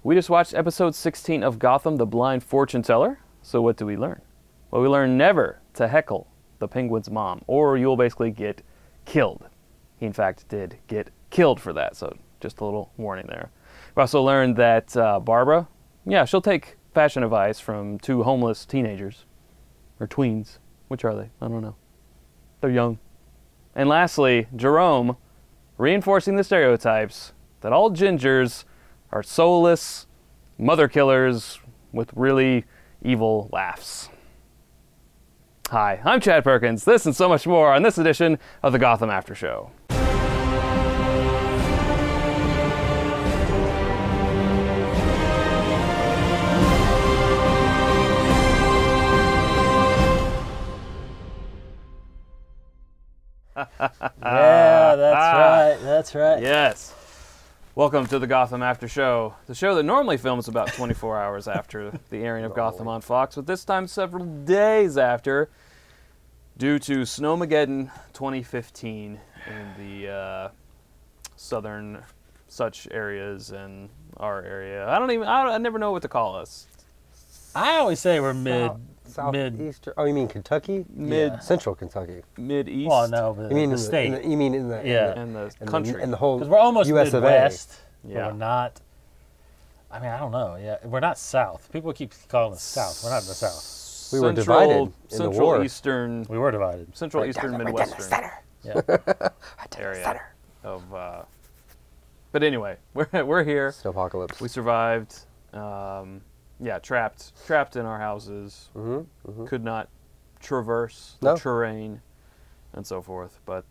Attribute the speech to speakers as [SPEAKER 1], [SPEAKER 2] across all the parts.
[SPEAKER 1] We just watched episode 16 of Gotham, The Blind Fortune Teller. So what do we learn? Well, we learn never to heckle the Penguin's mom, or you'll basically get killed. He, in fact, did get killed for that, so just a little warning there. We also learned that Barbara, yeah, she'll take fashion advice from two homeless teenagers, or tweens. Which are they? I don't know. They're young. And lastly, Jerome, reinforcing the stereotypes that all gingers are soulless mother killers with really evil laughs. Hi, I'm Chad Perkins. This and so much more on this edition of the Gotham After Show.
[SPEAKER 2] Yeah, that's right.
[SPEAKER 1] Yes. Welcome to the Gotham After Show, the show that normally films about 24 hours after the airing of Gotham on Fox, but this time several days after, due to Snowmageddon 2015 in the southern such areas and our area. I never know what to call us.
[SPEAKER 2] I always say we're mid.
[SPEAKER 3] Southeastern. Oh, you mean Kentucky? Central Kentucky.
[SPEAKER 1] Mid-east.
[SPEAKER 2] Well, no, but
[SPEAKER 3] You mean
[SPEAKER 2] the state.
[SPEAKER 3] you mean in the
[SPEAKER 1] And the country.
[SPEAKER 3] and the whole
[SPEAKER 2] Because we're almost
[SPEAKER 3] US of A.
[SPEAKER 2] Midwest.
[SPEAKER 1] Yeah.
[SPEAKER 2] But we're not. I mean, I don't know. Yeah, we're not South. People keep calling us South. We're not the South.
[SPEAKER 3] We were divided in the
[SPEAKER 1] Central
[SPEAKER 3] war.
[SPEAKER 1] Eastern.
[SPEAKER 2] We were divided.
[SPEAKER 1] Central Eastern Midwestern
[SPEAKER 2] Yeah.
[SPEAKER 1] area of. But anyway, we're here.
[SPEAKER 3] Snowpocalypse.
[SPEAKER 1] We survived. Yeah, trapped in our houses. Could not traverse the terrain and so forth. But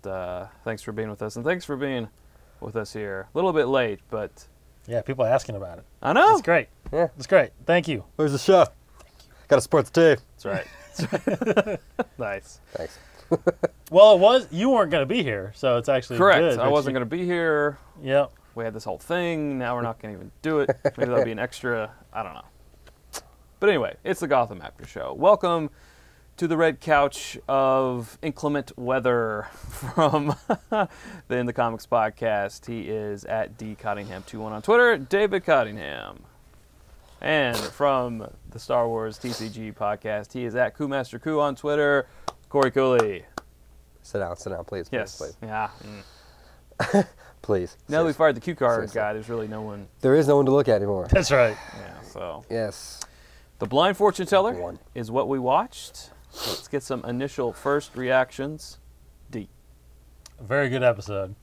[SPEAKER 1] thanks for being with us, and thanks for being with us here. A little bit late, but
[SPEAKER 2] Yeah, people are asking about it.
[SPEAKER 1] I know.
[SPEAKER 2] It's great.
[SPEAKER 3] Yeah.
[SPEAKER 2] It's great. Thank you.
[SPEAKER 3] Where's the chef? Got to support the team.
[SPEAKER 1] That's right. That's right. Nice.
[SPEAKER 3] Thanks.
[SPEAKER 2] Well, you weren't going to be here, so it's actually
[SPEAKER 1] Correct.
[SPEAKER 2] good.
[SPEAKER 1] I wasn't going to be here.
[SPEAKER 2] Yep.
[SPEAKER 1] We had this whole thing. Now we're not going to even do it. Maybe that'll be an extra. I don't know. But anyway, it's the Gotham After Show. Welcome to the red couch of inclement weather from the In the Comics podcast. He is at dcottingham21 on Twitter, David Cottingham. And from the Star Wars TCG podcast, he is at Kumaster Ku on Twitter, Cory Cooley.
[SPEAKER 3] Sit down, please.
[SPEAKER 1] Yes.
[SPEAKER 3] Please.
[SPEAKER 1] Yeah.
[SPEAKER 3] Please.
[SPEAKER 1] Now that we fired the cue card
[SPEAKER 3] Seriously.
[SPEAKER 1] guy, there's really no one.
[SPEAKER 3] There is no one to look at anymore.
[SPEAKER 2] That's right.
[SPEAKER 1] Yeah, so.
[SPEAKER 3] Yes.
[SPEAKER 1] The Blind Fortune Teller is what we watched. Let's get some initial first reactions. D.
[SPEAKER 2] Very good episode.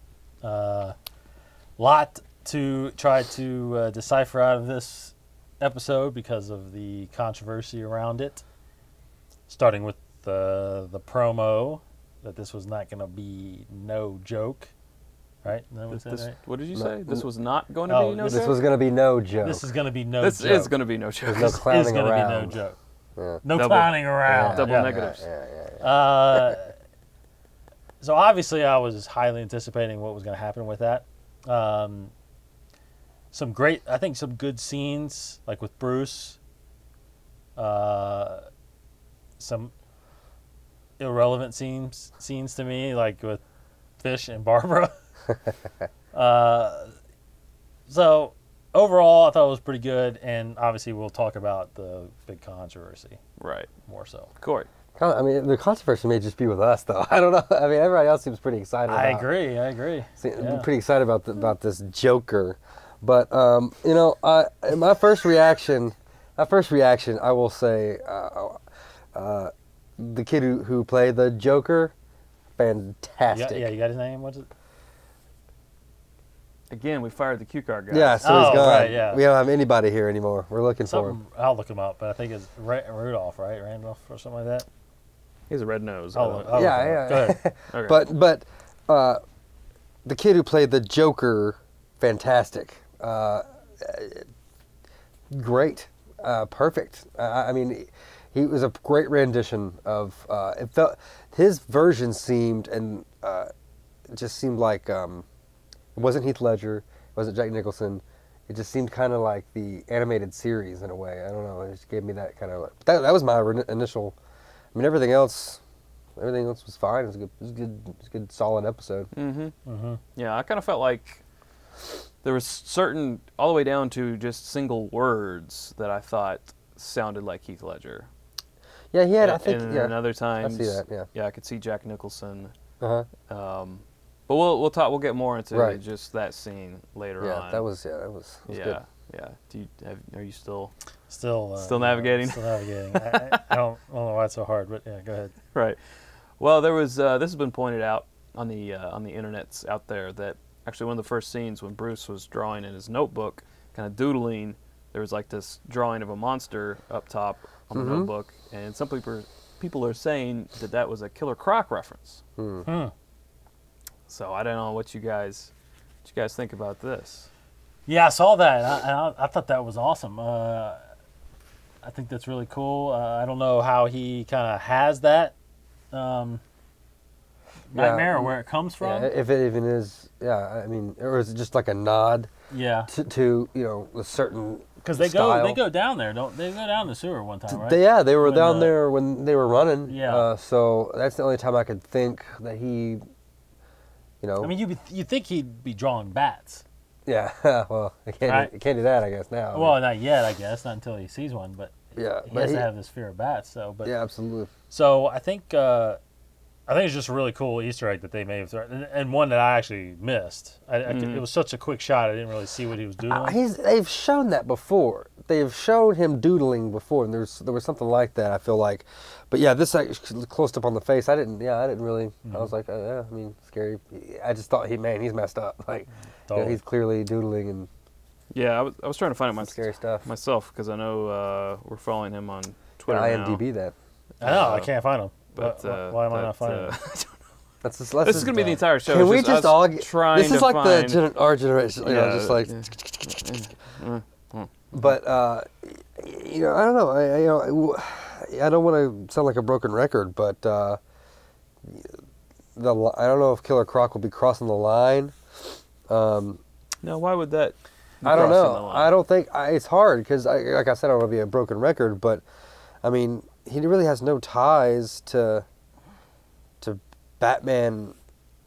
[SPEAKER 2] Lot to try to decipher out of this episode because of the controversy around it. Starting with the promo that this was not going to be no joke. Right?
[SPEAKER 1] What did you say? This was not going to be no joke?
[SPEAKER 3] This was going to be no joke.
[SPEAKER 2] This is going to be no
[SPEAKER 1] This
[SPEAKER 2] joke.
[SPEAKER 1] is going to be no joke.
[SPEAKER 3] There's no clowning
[SPEAKER 2] going to be
[SPEAKER 3] around.
[SPEAKER 2] no joke.
[SPEAKER 3] Yeah.
[SPEAKER 2] No clowning around.
[SPEAKER 1] Double negatives.
[SPEAKER 2] So obviously I was highly anticipating what was going to happen with that. Some good scenes, like with Bruce. Some irrelevant scenes to me, like with Fish and Barbara. So overall, I thought it was pretty good, and obviously we'll talk about the big controversy.
[SPEAKER 1] Right.
[SPEAKER 2] More so.
[SPEAKER 1] Cory.
[SPEAKER 3] I mean, the controversy may just be with us, though. I don't know. I mean, everybody else seems pretty excited.
[SPEAKER 2] I agree.
[SPEAKER 3] Yeah. Pretty excited about this Joker, but you know, my first reaction, I will say, the kid who played the Joker, fantastic.
[SPEAKER 2] Yeah, you got his name? What's it?
[SPEAKER 1] Again, we fired the cue card guy.
[SPEAKER 3] Yeah, so he's gone.
[SPEAKER 2] Right, yeah.
[SPEAKER 3] We don't have anybody here anymore. We're looking for him.
[SPEAKER 2] I'll look him up, but I think it's Rudolph, right? Randolph or something like that.
[SPEAKER 1] He has a red nose.
[SPEAKER 3] Yeah.
[SPEAKER 2] Go ahead.
[SPEAKER 1] Okay.
[SPEAKER 3] But the kid who played the Joker, fantastic. Great. Perfect. I mean, he was a great rendition of. It felt his version seemed and it just seemed like it wasn't Heath Ledger, it wasn't Jack Nicholson. It just seemed kind of like the animated series in a way. I don't know. It just gave me that kind of. That was my initial. I mean, everything else was fine. It was a good, solid episode.
[SPEAKER 1] Yeah, I kind of felt like there was certain, all the way down to just single words that I thought sounded like Heath Ledger.
[SPEAKER 3] Yeah, he had. I think.
[SPEAKER 1] And
[SPEAKER 3] Yeah.
[SPEAKER 1] other times,
[SPEAKER 3] I see that. Yeah.
[SPEAKER 1] Yeah, I could see Jack Nicholson.
[SPEAKER 3] Uh huh.
[SPEAKER 1] But we'll talk. We'll get more into
[SPEAKER 3] Right.
[SPEAKER 1] just that scene later
[SPEAKER 3] Yeah.
[SPEAKER 1] on.
[SPEAKER 3] That was
[SPEAKER 1] yeah,
[SPEAKER 3] good.
[SPEAKER 1] yeah. Are you still
[SPEAKER 2] Still
[SPEAKER 1] navigating?
[SPEAKER 2] Still navigating. I don't know why it's so hard, but yeah, go ahead.
[SPEAKER 1] Right. Well, there was this has been pointed out on the internets out there that actually one of the first scenes when Bruce was drawing in his notebook, kind of doodling, there was like this drawing of a monster up top on the notebook, and some people are saying that was a Killer Croc reference. So I don't know what you guys think about this.
[SPEAKER 2] Yeah, I saw that. I thought that was awesome. I think that's really cool. I don't know how he kind of has that nightmare or where it comes from.
[SPEAKER 3] Yeah, if it even is, yeah. I mean, or is it just like a nod?
[SPEAKER 2] Yeah.
[SPEAKER 3] To a certain.
[SPEAKER 2] Because they
[SPEAKER 3] style.
[SPEAKER 2] go down there, don't they? Go down the sewer one time, right?
[SPEAKER 3] They were down there when they were running.
[SPEAKER 2] Yeah.
[SPEAKER 3] So that's the only time I could think that he,
[SPEAKER 2] I mean, you think he'd be drawing bats.
[SPEAKER 3] Yeah. Well, I can't.
[SPEAKER 2] Right.
[SPEAKER 3] I can't do that, I guess now.
[SPEAKER 2] Well, not yet, I guess, not until he sees one. But
[SPEAKER 3] yeah,
[SPEAKER 2] he has to have this fear of bats. So, but
[SPEAKER 3] yeah, absolutely.
[SPEAKER 2] So I think it's just a really cool Easter egg that they may have thrown, and one that I actually missed. It was such a quick shot, I didn't really see what he was doing.
[SPEAKER 3] They've shown that before. They've shown him doodling before, and there was something like that. I feel like, but yeah, this actually closed up on the face. I didn't really. I was like, yeah, I mean, scary. I just thought he's messed up. Like, he's clearly doodling and.
[SPEAKER 1] Yeah, I was trying to find it
[SPEAKER 3] scary stuff
[SPEAKER 1] myself because I know we're following him on Twitter
[SPEAKER 3] I
[SPEAKER 1] now.
[SPEAKER 3] IMDb that.
[SPEAKER 2] I know, I can't find him.
[SPEAKER 1] But
[SPEAKER 2] why am I not finding him?
[SPEAKER 3] This is
[SPEAKER 1] going to be the entire show.
[SPEAKER 3] Can we just all get...
[SPEAKER 1] trying
[SPEAKER 3] This is
[SPEAKER 1] to
[SPEAKER 3] like
[SPEAKER 1] find...
[SPEAKER 3] our generation, just like... But, I don't know. I don't want to sound like a broken record, but I don't know if Killer Croc will be crossing the line.
[SPEAKER 1] No, why would that be
[SPEAKER 3] I don't
[SPEAKER 1] crossing
[SPEAKER 3] know.
[SPEAKER 1] the line?
[SPEAKER 3] I don't think... it's hard because, like I said, I don't want to be a broken record, but, I mean, he really has no ties to Batman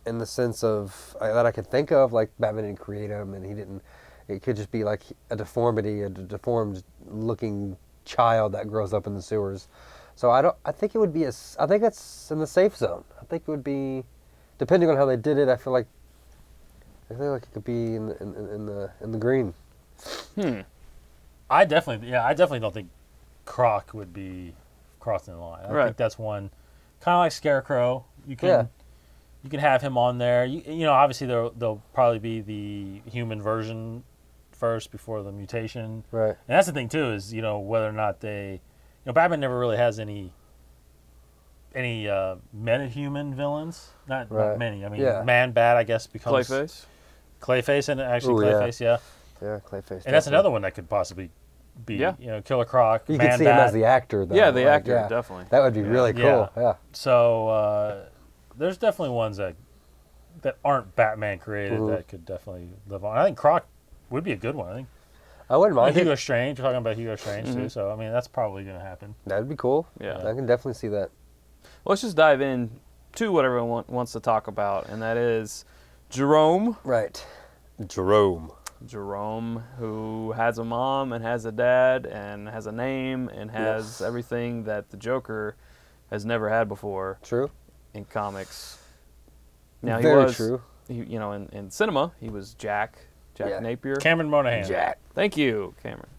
[SPEAKER 3] in the sense of that I could think of. Like, Batman didn't create him, and he didn't. It could just be like a deformed looking child that grows up in the sewers. So I think it would be I think that's in the safe zone. I think it would be, depending on how they did it. I feel like it could be in the green.
[SPEAKER 2] I definitely don't think Croc would be crossing the line. I think that's one, kind of like Scarecrow. You can have him on there. Obviously there'll probably be the human version first before the mutation.
[SPEAKER 3] Right.
[SPEAKER 2] And that's the thing too is whether or not they, Batman never really has any meta-human villains. Not many. I mean, Man-Bat I guess becomes Clayface and actually Clayface, yeah.
[SPEAKER 3] Yeah, Clayface.
[SPEAKER 2] And that's another one that could possibly be, Killer Croc,
[SPEAKER 3] You
[SPEAKER 2] Man-Bat.
[SPEAKER 3] could see him as the actor, though.
[SPEAKER 1] Yeah, the actor, definitely.
[SPEAKER 3] That would be really cool. Yeah.
[SPEAKER 2] So there's definitely ones that aren't Batman created that could definitely live on. I think Croc would be a good one. I think.
[SPEAKER 3] I wouldn't mind.
[SPEAKER 2] Hugo Strange. We're talking about Hugo Strange too. So I mean, that's probably going to happen.
[SPEAKER 3] That'd be cool.
[SPEAKER 1] Yeah.
[SPEAKER 3] I can definitely see that.
[SPEAKER 1] Well, let's just dive in to what everyone wants to talk about, and that is Jerome.
[SPEAKER 3] Right. Jerome,
[SPEAKER 1] who has a mom and has a dad and has a name and has everything that the Joker has never had before.
[SPEAKER 3] True. In
[SPEAKER 1] comics. Now
[SPEAKER 3] Very true.
[SPEAKER 1] In cinema, he was Jack Napier.
[SPEAKER 2] Cameron Monaghan.
[SPEAKER 3] Jack.
[SPEAKER 1] Thank you, Cameron.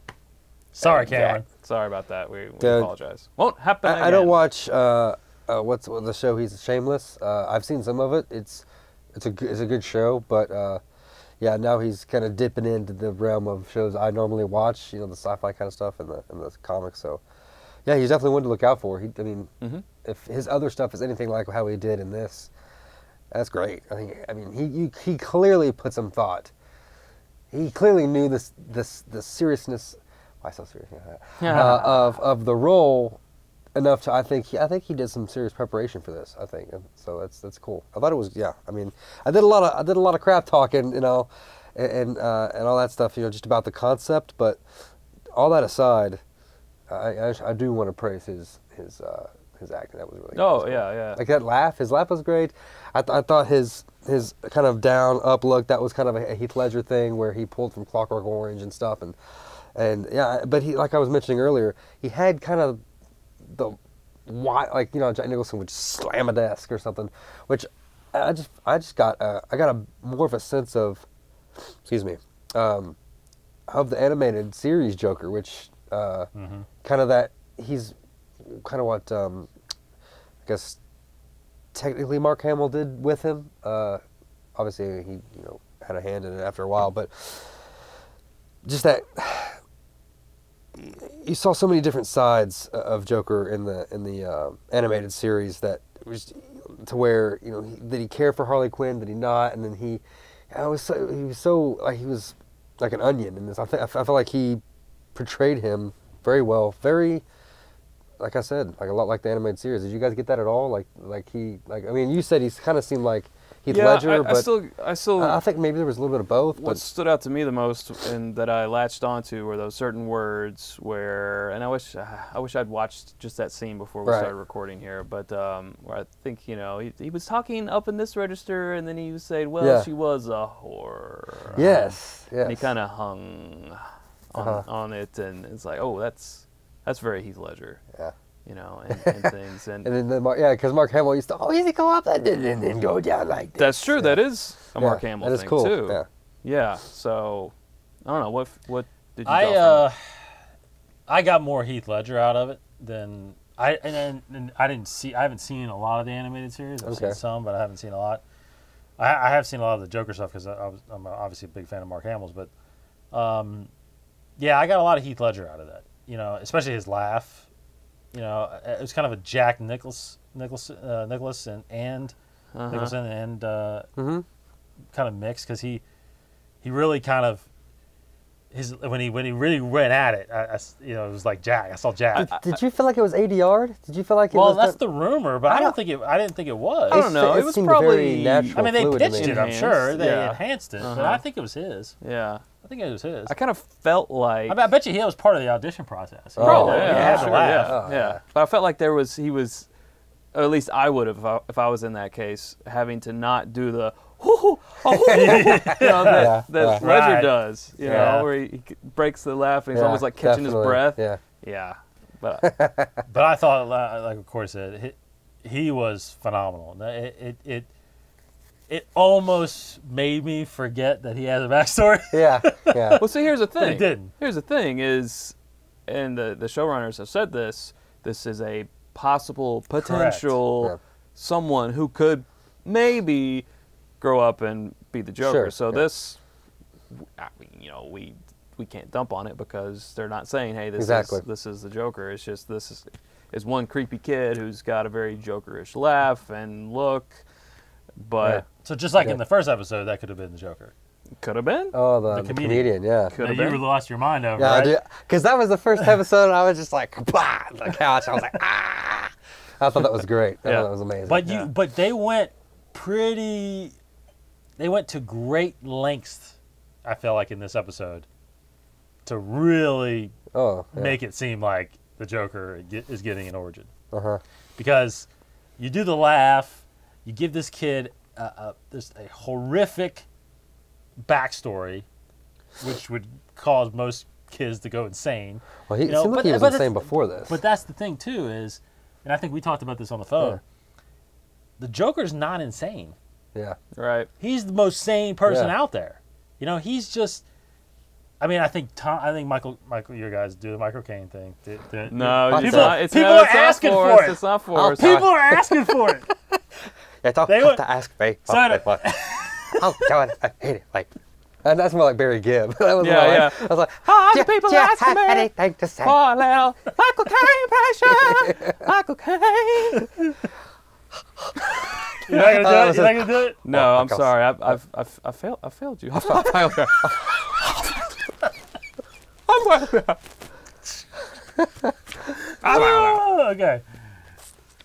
[SPEAKER 2] Sorry, Cameron.
[SPEAKER 1] Sorry about that. We apologize. Won't happen again.
[SPEAKER 3] I don't watch what's the show? He's Shameless. I've seen some of it. It's a good show, but now he's kind of dipping into the realm of shows I normally watch. The sci-fi kind of stuff and the comics. So yeah, he's definitely one to look out for. If his other stuff is anything like how he did in this, that's great. He clearly put some thought. He clearly knew the seriousness. Why so serious? Of the role enough to I think he did some serious preparation for this. I think, and so that's cool. I thought it was I did a lot of crap talking, and all that stuff, just about the concept. But all that aside, I do want to praise his acting. That was really
[SPEAKER 1] cool.
[SPEAKER 3] Cool.
[SPEAKER 1] Yeah.
[SPEAKER 3] Like that laugh. His laugh was great. I thought his his kind of down up look, that was kind of a Heath Ledger thing where he pulled from Clockwork Orange and stuff, and yeah, but he, like I was mentioning earlier, he had kind of the why, like, you know, Jack Nicholson would just slam a desk or something, which I just got I got a more of a sense of, excuse me, of the animated series Joker, which kind of that he's kind of what I guess technically Mark Hamill did with him. Obviously he, you know, had a hand in it after a while, but just that you saw so many different sides of Joker in the animated series, that it was to where, you know, did he care for Harley Quinn, did he not, and then he was so like, he was like an onion in this. I felt like he portrayed him very well, very, like I said, like a lot like the animated series. Did you guys get that at all? Like I mean, you said he's kind of seemed like Heath Ledger, but
[SPEAKER 1] I still
[SPEAKER 3] I think maybe there was a little bit of both.
[SPEAKER 1] What stood out to me the most and that I latched onto were those certain words where, and I wish I'd watched just that scene before we started recording here, but where I think, you know, he was talking up in this register, and then he was saying, well, she was a whore.
[SPEAKER 3] Yes.
[SPEAKER 1] And he kind of hung on it, and it's like, oh, that's very Heath Ledger.
[SPEAKER 3] Yeah.
[SPEAKER 1] You know, and things, and
[SPEAKER 3] then because Mark Hamill used to always go up and then go down like this.
[SPEAKER 1] That's true. That is a Mark Hamill
[SPEAKER 3] that is
[SPEAKER 1] thing
[SPEAKER 3] cool.
[SPEAKER 1] too. Yeah. So I don't know what did you
[SPEAKER 2] I got more Heath Ledger out of it than I haven't seen a lot of the animated series. I've seen some, but I haven't seen a lot. I have seen a lot of the Joker stuff because I'm obviously a big fan of Mark Hamill's, but yeah, I got a lot of Heath Ledger out of that. You know, especially his laugh. You know, it was kind of a Jack Nicholson and Nicholson and kind of mix, because he really kind of when he really went at it, you know, it was like Jack. I saw Jack.
[SPEAKER 3] Did you feel like it was ADR'd? Did you feel like it
[SPEAKER 2] was?
[SPEAKER 3] Well,
[SPEAKER 2] that's the rumor, but I didn't think it was.
[SPEAKER 1] I don't know. It was probably
[SPEAKER 3] very natural.
[SPEAKER 2] I mean, they
[SPEAKER 3] fluid
[SPEAKER 2] pitched it. I'm sure they enhanced it, but I think it was his.
[SPEAKER 1] Yeah.
[SPEAKER 2] I think it was his.
[SPEAKER 1] I kind of felt like
[SPEAKER 2] I bet you he was part of the audition process.
[SPEAKER 1] Probably,
[SPEAKER 2] yeah.
[SPEAKER 1] But I felt like he was, or at least I would have if I was in that case, having to not do the you know, that Ledger does, you know, where he breaks the laugh and he's almost like catching his breath. Yeah. But
[SPEAKER 2] but I thought, like Cory said, he was phenomenal. It almost made me forget that he has a backstory.
[SPEAKER 3] Yeah.
[SPEAKER 1] Well, see, here's the thing.
[SPEAKER 2] But it didn't.
[SPEAKER 1] Here's the thing is, and the showrunners have said this is a possible, potential someone who could maybe grow up and be the Joker.
[SPEAKER 3] Sure,
[SPEAKER 1] so this, I mean, you know, we can't dump on it because they're not saying, hey, this is the Joker. It's just this is one creepy kid who's got a very Jokerish laugh and look. But
[SPEAKER 2] so just like in the first episode, that could have been the Joker.
[SPEAKER 1] Could have been.
[SPEAKER 3] Oh, the comedian, yeah.
[SPEAKER 2] Could have been. You lost your mind over,
[SPEAKER 3] right?
[SPEAKER 2] Yeah,
[SPEAKER 3] because that was the first episode, and I was just like, bah, on the couch. I was like, ah. I thought that was great. I thought that was amazing.
[SPEAKER 2] But they went to great lengths, I feel like, in this episode, to really make it seem like the Joker is getting an origin. Because you do the laugh. You give this kid this a horrific backstory, which would cause most kids to go insane.
[SPEAKER 3] Well, he seemed like he was insane before this.
[SPEAKER 2] But that's the thing too, is, and I think we talked about this on the phone. The Joker's not insane.
[SPEAKER 3] Yeah.
[SPEAKER 1] Right.
[SPEAKER 2] He's the most sane person out there. You know, he's just. I mean, I think Michael, you guys do the Michael Caine thing.
[SPEAKER 1] No,
[SPEAKER 2] people are asking for it.
[SPEAKER 1] It's not for us.
[SPEAKER 2] People are asking for it.
[SPEAKER 3] You don't have to ask me. I'll do it. I hate it. Like, and that's more like Barry Gibb. That was I was like,
[SPEAKER 1] the people asking me
[SPEAKER 3] anything to say.
[SPEAKER 1] For a little Michael Caine pressure. Michael Caine.
[SPEAKER 2] You're not gonna do it?
[SPEAKER 1] No, I'm sorry. I failed you. I failed you.
[SPEAKER 2] Okay.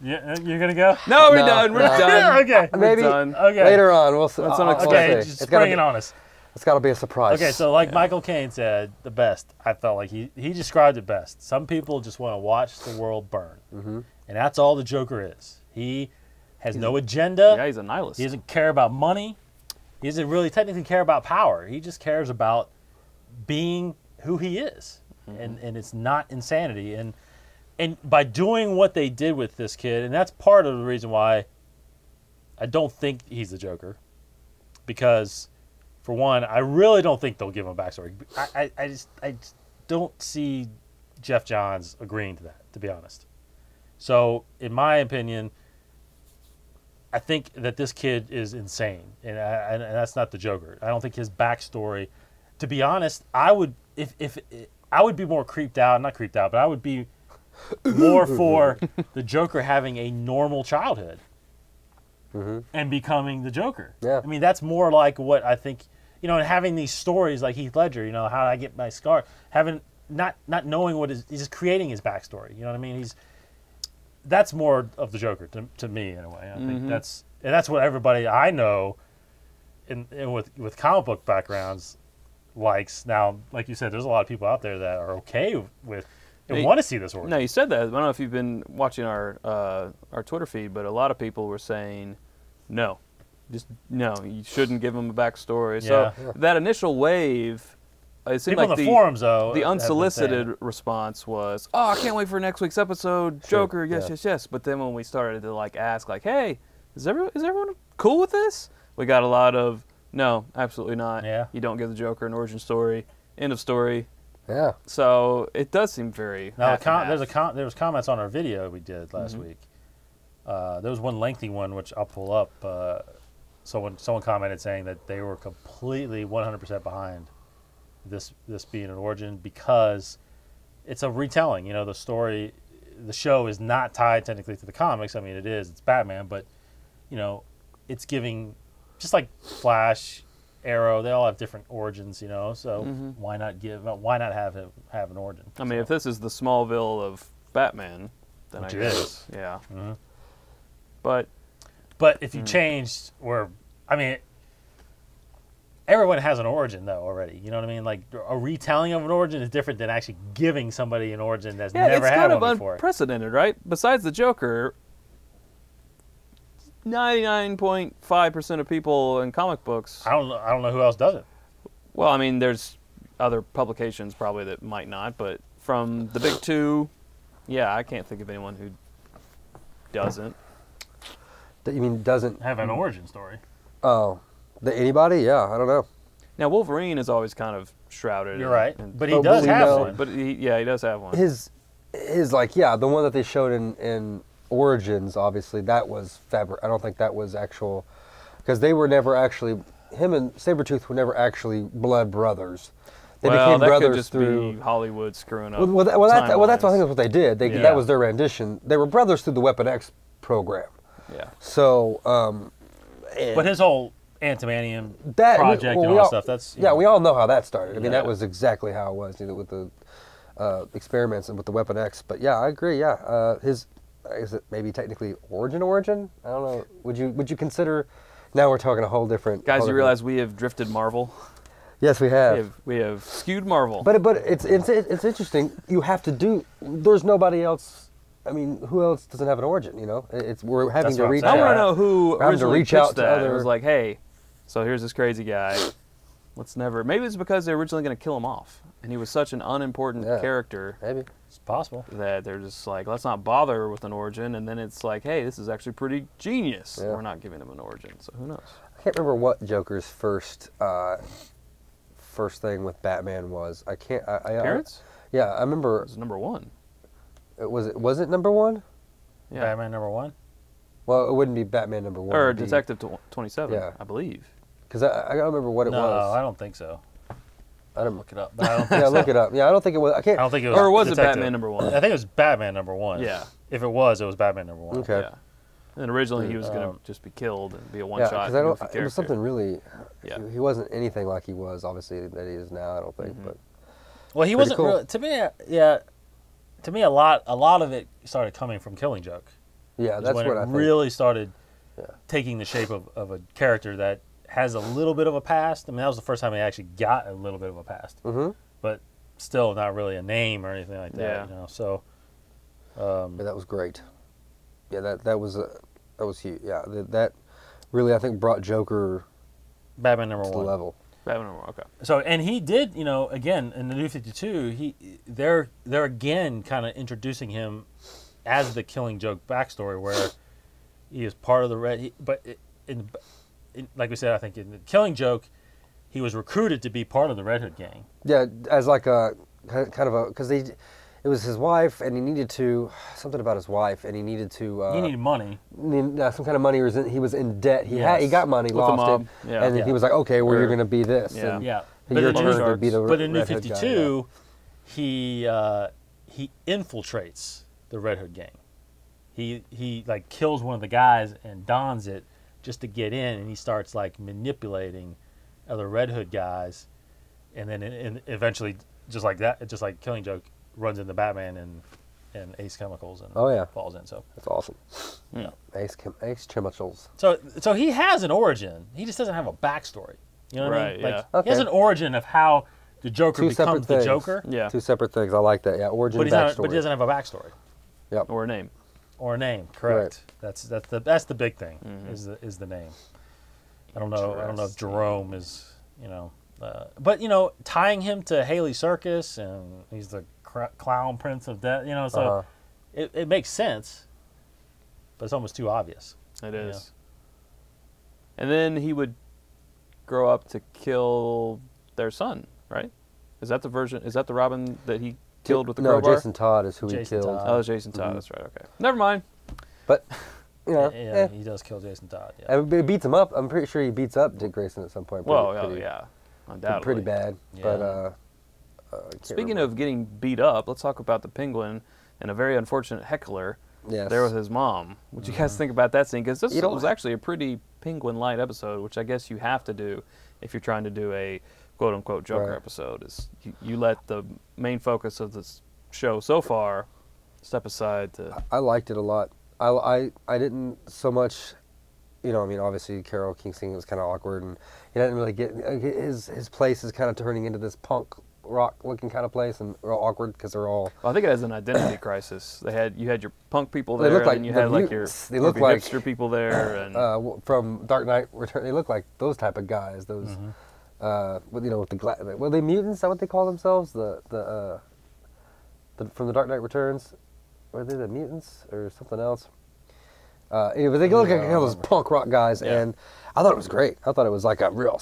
[SPEAKER 2] You're gonna go?
[SPEAKER 1] No, we're done. We're done.
[SPEAKER 2] Okay.
[SPEAKER 3] Maybe later on. We'll see.
[SPEAKER 2] Okay, just spring it on us.
[SPEAKER 3] It's got to be a surprise.
[SPEAKER 2] Okay, so like Michael Caine said, the best, I felt like he described it best. Some people just want to watch the world burn. And that's all the Joker is. He has no agenda.
[SPEAKER 1] Yeah, he's a nihilist.
[SPEAKER 2] He doesn't care about money. He doesn't really technically care about power. He just cares about being who he is. And it's not insanity. And by doing what they did with this kid, and that's part of the reason why I don't think he's the Joker. Because, for one, I really don't think they'll give him a backstory. I just don't see Jeff Johns agreeing to that, to be honest. So, in my opinion, I think that this kid is insane, and that's not the Joker. I don't think his backstory. To be honest, I would if I would be more creeped out, not creeped out, but I would be more for the Joker having a normal childhood and becoming the Joker.
[SPEAKER 3] Yeah.
[SPEAKER 2] I mean, that's more like what I think. You know, and having these stories like Heath Ledger. You know, how did I get my scar? Having not knowing he's just creating his backstory. You know what I mean? That's more of the Joker to me in a way. I think that's what everybody I know, in with comic book backgrounds, likes. Now, like you said, there's a lot of people out there that are okay with and want to see this origin.
[SPEAKER 1] No, you said that. I don't know if you've been watching our Twitter feed, but a lot of people were saying, no, just no, you shouldn't give him a backstory.
[SPEAKER 2] Yeah.
[SPEAKER 1] So that initial wave. It seemed
[SPEAKER 2] People
[SPEAKER 1] like
[SPEAKER 2] in the forums, though,
[SPEAKER 1] the
[SPEAKER 2] have been
[SPEAKER 1] unsolicited
[SPEAKER 2] saying
[SPEAKER 1] response was, "Oh, I can't wait for next week's episode, Joker, yes,
[SPEAKER 3] yeah.
[SPEAKER 1] yes, yes." But then when we started to like ask, like, "Hey, is everyone cool with this?" We got a lot of, "No, absolutely not.
[SPEAKER 2] Yeah.
[SPEAKER 1] You don't give the Joker an origin story. End of story."
[SPEAKER 3] Yeah.
[SPEAKER 1] So it does seem very.
[SPEAKER 2] Now,
[SPEAKER 1] half and half.
[SPEAKER 2] there was comments on our video we did last week. There was one lengthy one which I'll pull up. Someone commented saying that they were completely 100% behind this being an origin because it's a retelling. You know, the show is not tied technically to the comics. I mean, it is. It's Batman, but you know, it's giving just like Flash, Arrow. They all have different origins. You know, so why not have an origin?
[SPEAKER 1] I mean, if this is the Smallville of Batman, then
[SPEAKER 2] Which
[SPEAKER 1] I
[SPEAKER 2] it
[SPEAKER 1] guess,
[SPEAKER 2] is.
[SPEAKER 1] yeah.
[SPEAKER 2] Mhm.
[SPEAKER 1] But
[SPEAKER 2] if you changed, I mean, everyone has an origin though already. You know what I mean? Like a retelling of an origin is different than actually giving somebody an origin that's
[SPEAKER 1] yeah,
[SPEAKER 2] never
[SPEAKER 1] it's
[SPEAKER 2] had
[SPEAKER 1] kind
[SPEAKER 2] one
[SPEAKER 1] of
[SPEAKER 2] before.
[SPEAKER 1] unprecedented, right? Besides the Joker, 99.5% of people in comic books.
[SPEAKER 2] I don't know who else does it.
[SPEAKER 1] Well, I mean, there's other publications probably that might not, but from the big two, yeah, I can't think of anyone who doesn't.
[SPEAKER 3] You mean doesn't
[SPEAKER 2] Have an origin story.
[SPEAKER 3] Oh, anybody? Yeah, I don't know.
[SPEAKER 1] Now, Wolverine is always kind of shrouded.
[SPEAKER 2] You're right, but he
[SPEAKER 3] but
[SPEAKER 2] does
[SPEAKER 3] we
[SPEAKER 2] have
[SPEAKER 3] know-
[SPEAKER 2] one.
[SPEAKER 1] But he does have one.
[SPEAKER 3] His like the one that they showed in Origins, obviously that was fabric. I don't think that was actual, because they were never actually, him and Sabretooth were never actually blood brothers. They became
[SPEAKER 1] that
[SPEAKER 3] brothers
[SPEAKER 1] could just
[SPEAKER 3] through.
[SPEAKER 1] be Hollywood screwing up.
[SPEAKER 3] Well, that's what I think
[SPEAKER 1] timelines.
[SPEAKER 3] is what they did.
[SPEAKER 1] Yeah.
[SPEAKER 3] That was their rendition. They were brothers through the Weapon X program.
[SPEAKER 1] Yeah.
[SPEAKER 3] So,
[SPEAKER 2] But his whole Antimanium
[SPEAKER 3] that
[SPEAKER 2] project and all that stuff. That's
[SPEAKER 3] we all know how that started. I mean,
[SPEAKER 2] Yeah.
[SPEAKER 3] that was exactly how it was, with the experiments and with the Weapon X. But yeah, I agree. Yeah, is it maybe technically origin? I don't know. Would you consider? Now we're talking a whole different.
[SPEAKER 1] Guys,
[SPEAKER 3] whole
[SPEAKER 1] you
[SPEAKER 3] different-
[SPEAKER 1] realize we have drifted Marvel?
[SPEAKER 3] Yes, we have.
[SPEAKER 1] We have skewed Marvel.
[SPEAKER 3] But it's interesting. You have to do. There's nobody else. I mean, who else doesn't have an origin? We're having
[SPEAKER 2] That's
[SPEAKER 3] to
[SPEAKER 2] what I'm
[SPEAKER 3] reach
[SPEAKER 2] saying.
[SPEAKER 1] I
[SPEAKER 3] out.
[SPEAKER 1] want to know who
[SPEAKER 3] We're having to
[SPEAKER 1] originally
[SPEAKER 3] reach out
[SPEAKER 1] pitched
[SPEAKER 3] to
[SPEAKER 1] that.
[SPEAKER 3] other-
[SPEAKER 1] It was like, hey, so here's this crazy guy. Let's never. Maybe it's because they're originally going to kill him off, and he was such an unimportant
[SPEAKER 3] Yeah.
[SPEAKER 1] character
[SPEAKER 3] Maybe.
[SPEAKER 2] It's possible.
[SPEAKER 1] that they're just like, let's not bother with an origin. And then it's like, hey, this is actually pretty genius.
[SPEAKER 3] Yeah.
[SPEAKER 1] We're not giving him an origin, so who knows?
[SPEAKER 3] I can't remember what Joker's first thing with Batman was. I can't.
[SPEAKER 1] Appearance?
[SPEAKER 3] Yeah, I remember.
[SPEAKER 1] It was number one.
[SPEAKER 3] Was it number one?
[SPEAKER 1] Yeah.
[SPEAKER 2] Batman #1.
[SPEAKER 3] Well, it wouldn't be Batman number one.
[SPEAKER 1] Or
[SPEAKER 3] It'd be-
[SPEAKER 1] Detective 27,
[SPEAKER 3] Yeah.
[SPEAKER 1] I believe.
[SPEAKER 3] Because I don't remember what it
[SPEAKER 2] No,
[SPEAKER 3] was.
[SPEAKER 2] I don't think so.
[SPEAKER 3] I don't
[SPEAKER 2] Look it up. But I don't think
[SPEAKER 3] Yeah,
[SPEAKER 2] so.
[SPEAKER 3] look it up. Yeah, I don't think it was. I can't.
[SPEAKER 2] I don't think it was.
[SPEAKER 1] Or was it
[SPEAKER 2] Detective.
[SPEAKER 1] Batman #1?
[SPEAKER 2] I think it was Batman #1.
[SPEAKER 1] Yeah.
[SPEAKER 2] If it was Batman #1.
[SPEAKER 3] Okay.
[SPEAKER 1] Yeah. And originally he was going to just be killed and be a
[SPEAKER 3] Yeah,
[SPEAKER 1] one-shot
[SPEAKER 3] because I don't.
[SPEAKER 1] goofy character.
[SPEAKER 3] It was something really.
[SPEAKER 1] Yeah.
[SPEAKER 3] He wasn't anything like he was, obviously, that he is now. I don't think, but
[SPEAKER 2] Well, he
[SPEAKER 3] Pretty
[SPEAKER 2] wasn't
[SPEAKER 3] cool.
[SPEAKER 2] really, to me. Yeah, to me, a lot of it started coming from Killing Joke.
[SPEAKER 3] yeah,
[SPEAKER 2] Is
[SPEAKER 3] that's
[SPEAKER 2] when
[SPEAKER 3] what
[SPEAKER 2] it
[SPEAKER 3] I think.
[SPEAKER 2] really started
[SPEAKER 3] Yeah.
[SPEAKER 2] taking the shape of a character that has a little bit of a past. I mean, that was the first time he actually got a little bit of a past,
[SPEAKER 3] Mm-hmm.
[SPEAKER 2] but still not really a name or anything like that.
[SPEAKER 1] Yeah.
[SPEAKER 2] So,
[SPEAKER 3] Yeah, that was great. Yeah, that was That was huge. Yeah, that really, I think, brought Joker
[SPEAKER 2] Batman number
[SPEAKER 3] to the
[SPEAKER 2] one.
[SPEAKER 3] level.
[SPEAKER 1] Batman, okay.
[SPEAKER 2] So, and he did, again in the New 52, they're again kind of introducing him as the Killing Joke backstory, where he is part of the Red. But like we said, I think in the Killing Joke, he was recruited to be part of the Red Hood gang.
[SPEAKER 3] Yeah, as like a kind of a because it was his wife, and he needed to something about his wife, and he needed to.
[SPEAKER 2] He needed money.
[SPEAKER 3] Some kind of money. He was in debt. He
[SPEAKER 2] Yes.
[SPEAKER 3] got money,
[SPEAKER 1] With the
[SPEAKER 3] lost
[SPEAKER 1] mob.
[SPEAKER 3] it,
[SPEAKER 1] Yeah.
[SPEAKER 3] and then he was like, okay, well, you're going to be this.
[SPEAKER 1] Yeah.
[SPEAKER 3] And
[SPEAKER 2] Yeah,
[SPEAKER 3] your
[SPEAKER 2] but
[SPEAKER 3] turn to be the
[SPEAKER 2] but in New
[SPEAKER 3] Red Hood guy,
[SPEAKER 2] 52, he infiltrates the Red Hood gang. He like kills one of the guys and dons it just to get in, and he starts like manipulating other Red Hood guys, and then and eventually, just like Killing Joke, runs into Batman and Ace Chemicals and falls in. So
[SPEAKER 3] That's awesome.
[SPEAKER 2] yeah.
[SPEAKER 3] Ace Chemicals.
[SPEAKER 2] So he has an origin. He just doesn't have a backstory. You know what I mean?
[SPEAKER 1] Right,
[SPEAKER 2] Like
[SPEAKER 3] yeah.
[SPEAKER 2] he has
[SPEAKER 3] Okay.
[SPEAKER 2] an origin of how the Joker
[SPEAKER 3] Two separate
[SPEAKER 2] becomes the
[SPEAKER 3] things.
[SPEAKER 2] Joker.
[SPEAKER 1] Yeah.
[SPEAKER 3] Two separate things. I like that. Yeah, origin,
[SPEAKER 2] But
[SPEAKER 3] backstory.
[SPEAKER 2] he doesn't have a backstory
[SPEAKER 3] Yep.
[SPEAKER 1] Or a name.
[SPEAKER 2] or a name. Correct. That's the big thing is the name. I don't know if
[SPEAKER 1] Interesting.
[SPEAKER 2] Jerome is but tying him to Haley Circus, and he's the clown prince of death. So it makes sense, but it's almost too obvious.
[SPEAKER 1] It is. And then he would grow up to kill their son, right? Is that the version? Is that the Robin that he killed with the
[SPEAKER 3] No,
[SPEAKER 1] crowbar?
[SPEAKER 3] Jason Todd is who he
[SPEAKER 2] Jason
[SPEAKER 3] killed.
[SPEAKER 2] Todd.
[SPEAKER 1] Oh, Jason Todd. That's right. Okay. Never mind.
[SPEAKER 3] But,
[SPEAKER 2] Yeah, he does kill Jason Todd. Yeah.
[SPEAKER 3] He beats him up. I'm pretty sure he beats up Dick Grayson at some point.
[SPEAKER 1] Well,
[SPEAKER 3] pretty,
[SPEAKER 1] yeah, undoubtedly.
[SPEAKER 3] pretty bad.
[SPEAKER 2] Yeah.
[SPEAKER 3] But I can't
[SPEAKER 1] Speaking
[SPEAKER 3] remember.
[SPEAKER 1] of getting beat up, let's talk about the Penguin and a very unfortunate heckler
[SPEAKER 3] Yes.
[SPEAKER 1] there with his mom. What do you guys think about that scene? Because this
[SPEAKER 3] You don't-
[SPEAKER 1] was actually a pretty Penguin light episode, which I guess you have to do if you're trying to do a quote unquote Joker
[SPEAKER 3] Right.
[SPEAKER 1] episode. Is you let the main focus of this show so far step aside to.
[SPEAKER 3] I liked it a lot. I didn't so much, I mean, obviously Carol King singing was kind of awkward, and he didn't really get his place is kind of turning into this punk rock looking kind of place, and real awkward because they're all.
[SPEAKER 1] Well, I think it has an identity crisis. You had your punk people
[SPEAKER 3] They
[SPEAKER 1] there,
[SPEAKER 3] look like
[SPEAKER 1] and you
[SPEAKER 3] the
[SPEAKER 1] had like your
[SPEAKER 3] mutants. They look
[SPEAKER 1] groupie
[SPEAKER 3] like-
[SPEAKER 1] hipster people there, and
[SPEAKER 3] From Dark Knight Return, they look like those type of guys. Those, with the were they mutants? Is that what they call themselves? The from the Dark Knight Returns, were they the mutants or something else? Anyway, they look like those punk rock guys,
[SPEAKER 1] Yeah.
[SPEAKER 3] and I thought it was great. I thought it was like a real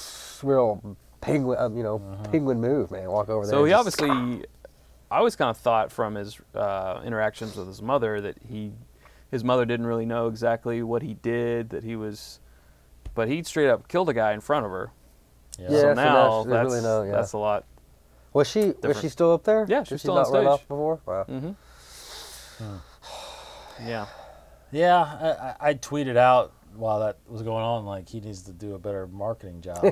[SPEAKER 3] penguin, penguin move, man. Walk over there.
[SPEAKER 1] so
[SPEAKER 3] and
[SPEAKER 1] he
[SPEAKER 3] just-
[SPEAKER 1] obviously. I always kind of thought from his interactions with his mother that his mother didn't really know exactly what he did. But he straight up killed a guy in front of her.
[SPEAKER 2] Yeah.
[SPEAKER 3] Yeah,
[SPEAKER 1] So
[SPEAKER 3] so
[SPEAKER 1] now
[SPEAKER 3] there's really no- yeah.
[SPEAKER 1] that's a lot.
[SPEAKER 3] Was she still up there?
[SPEAKER 1] Yeah,
[SPEAKER 3] Did
[SPEAKER 1] she's
[SPEAKER 3] she
[SPEAKER 1] still on
[SPEAKER 3] not run
[SPEAKER 1] stage.
[SPEAKER 3] off before? Wow.
[SPEAKER 1] Yeah.
[SPEAKER 2] Yeah, I tweeted out while that was going on, like he needs to do a better marketing job.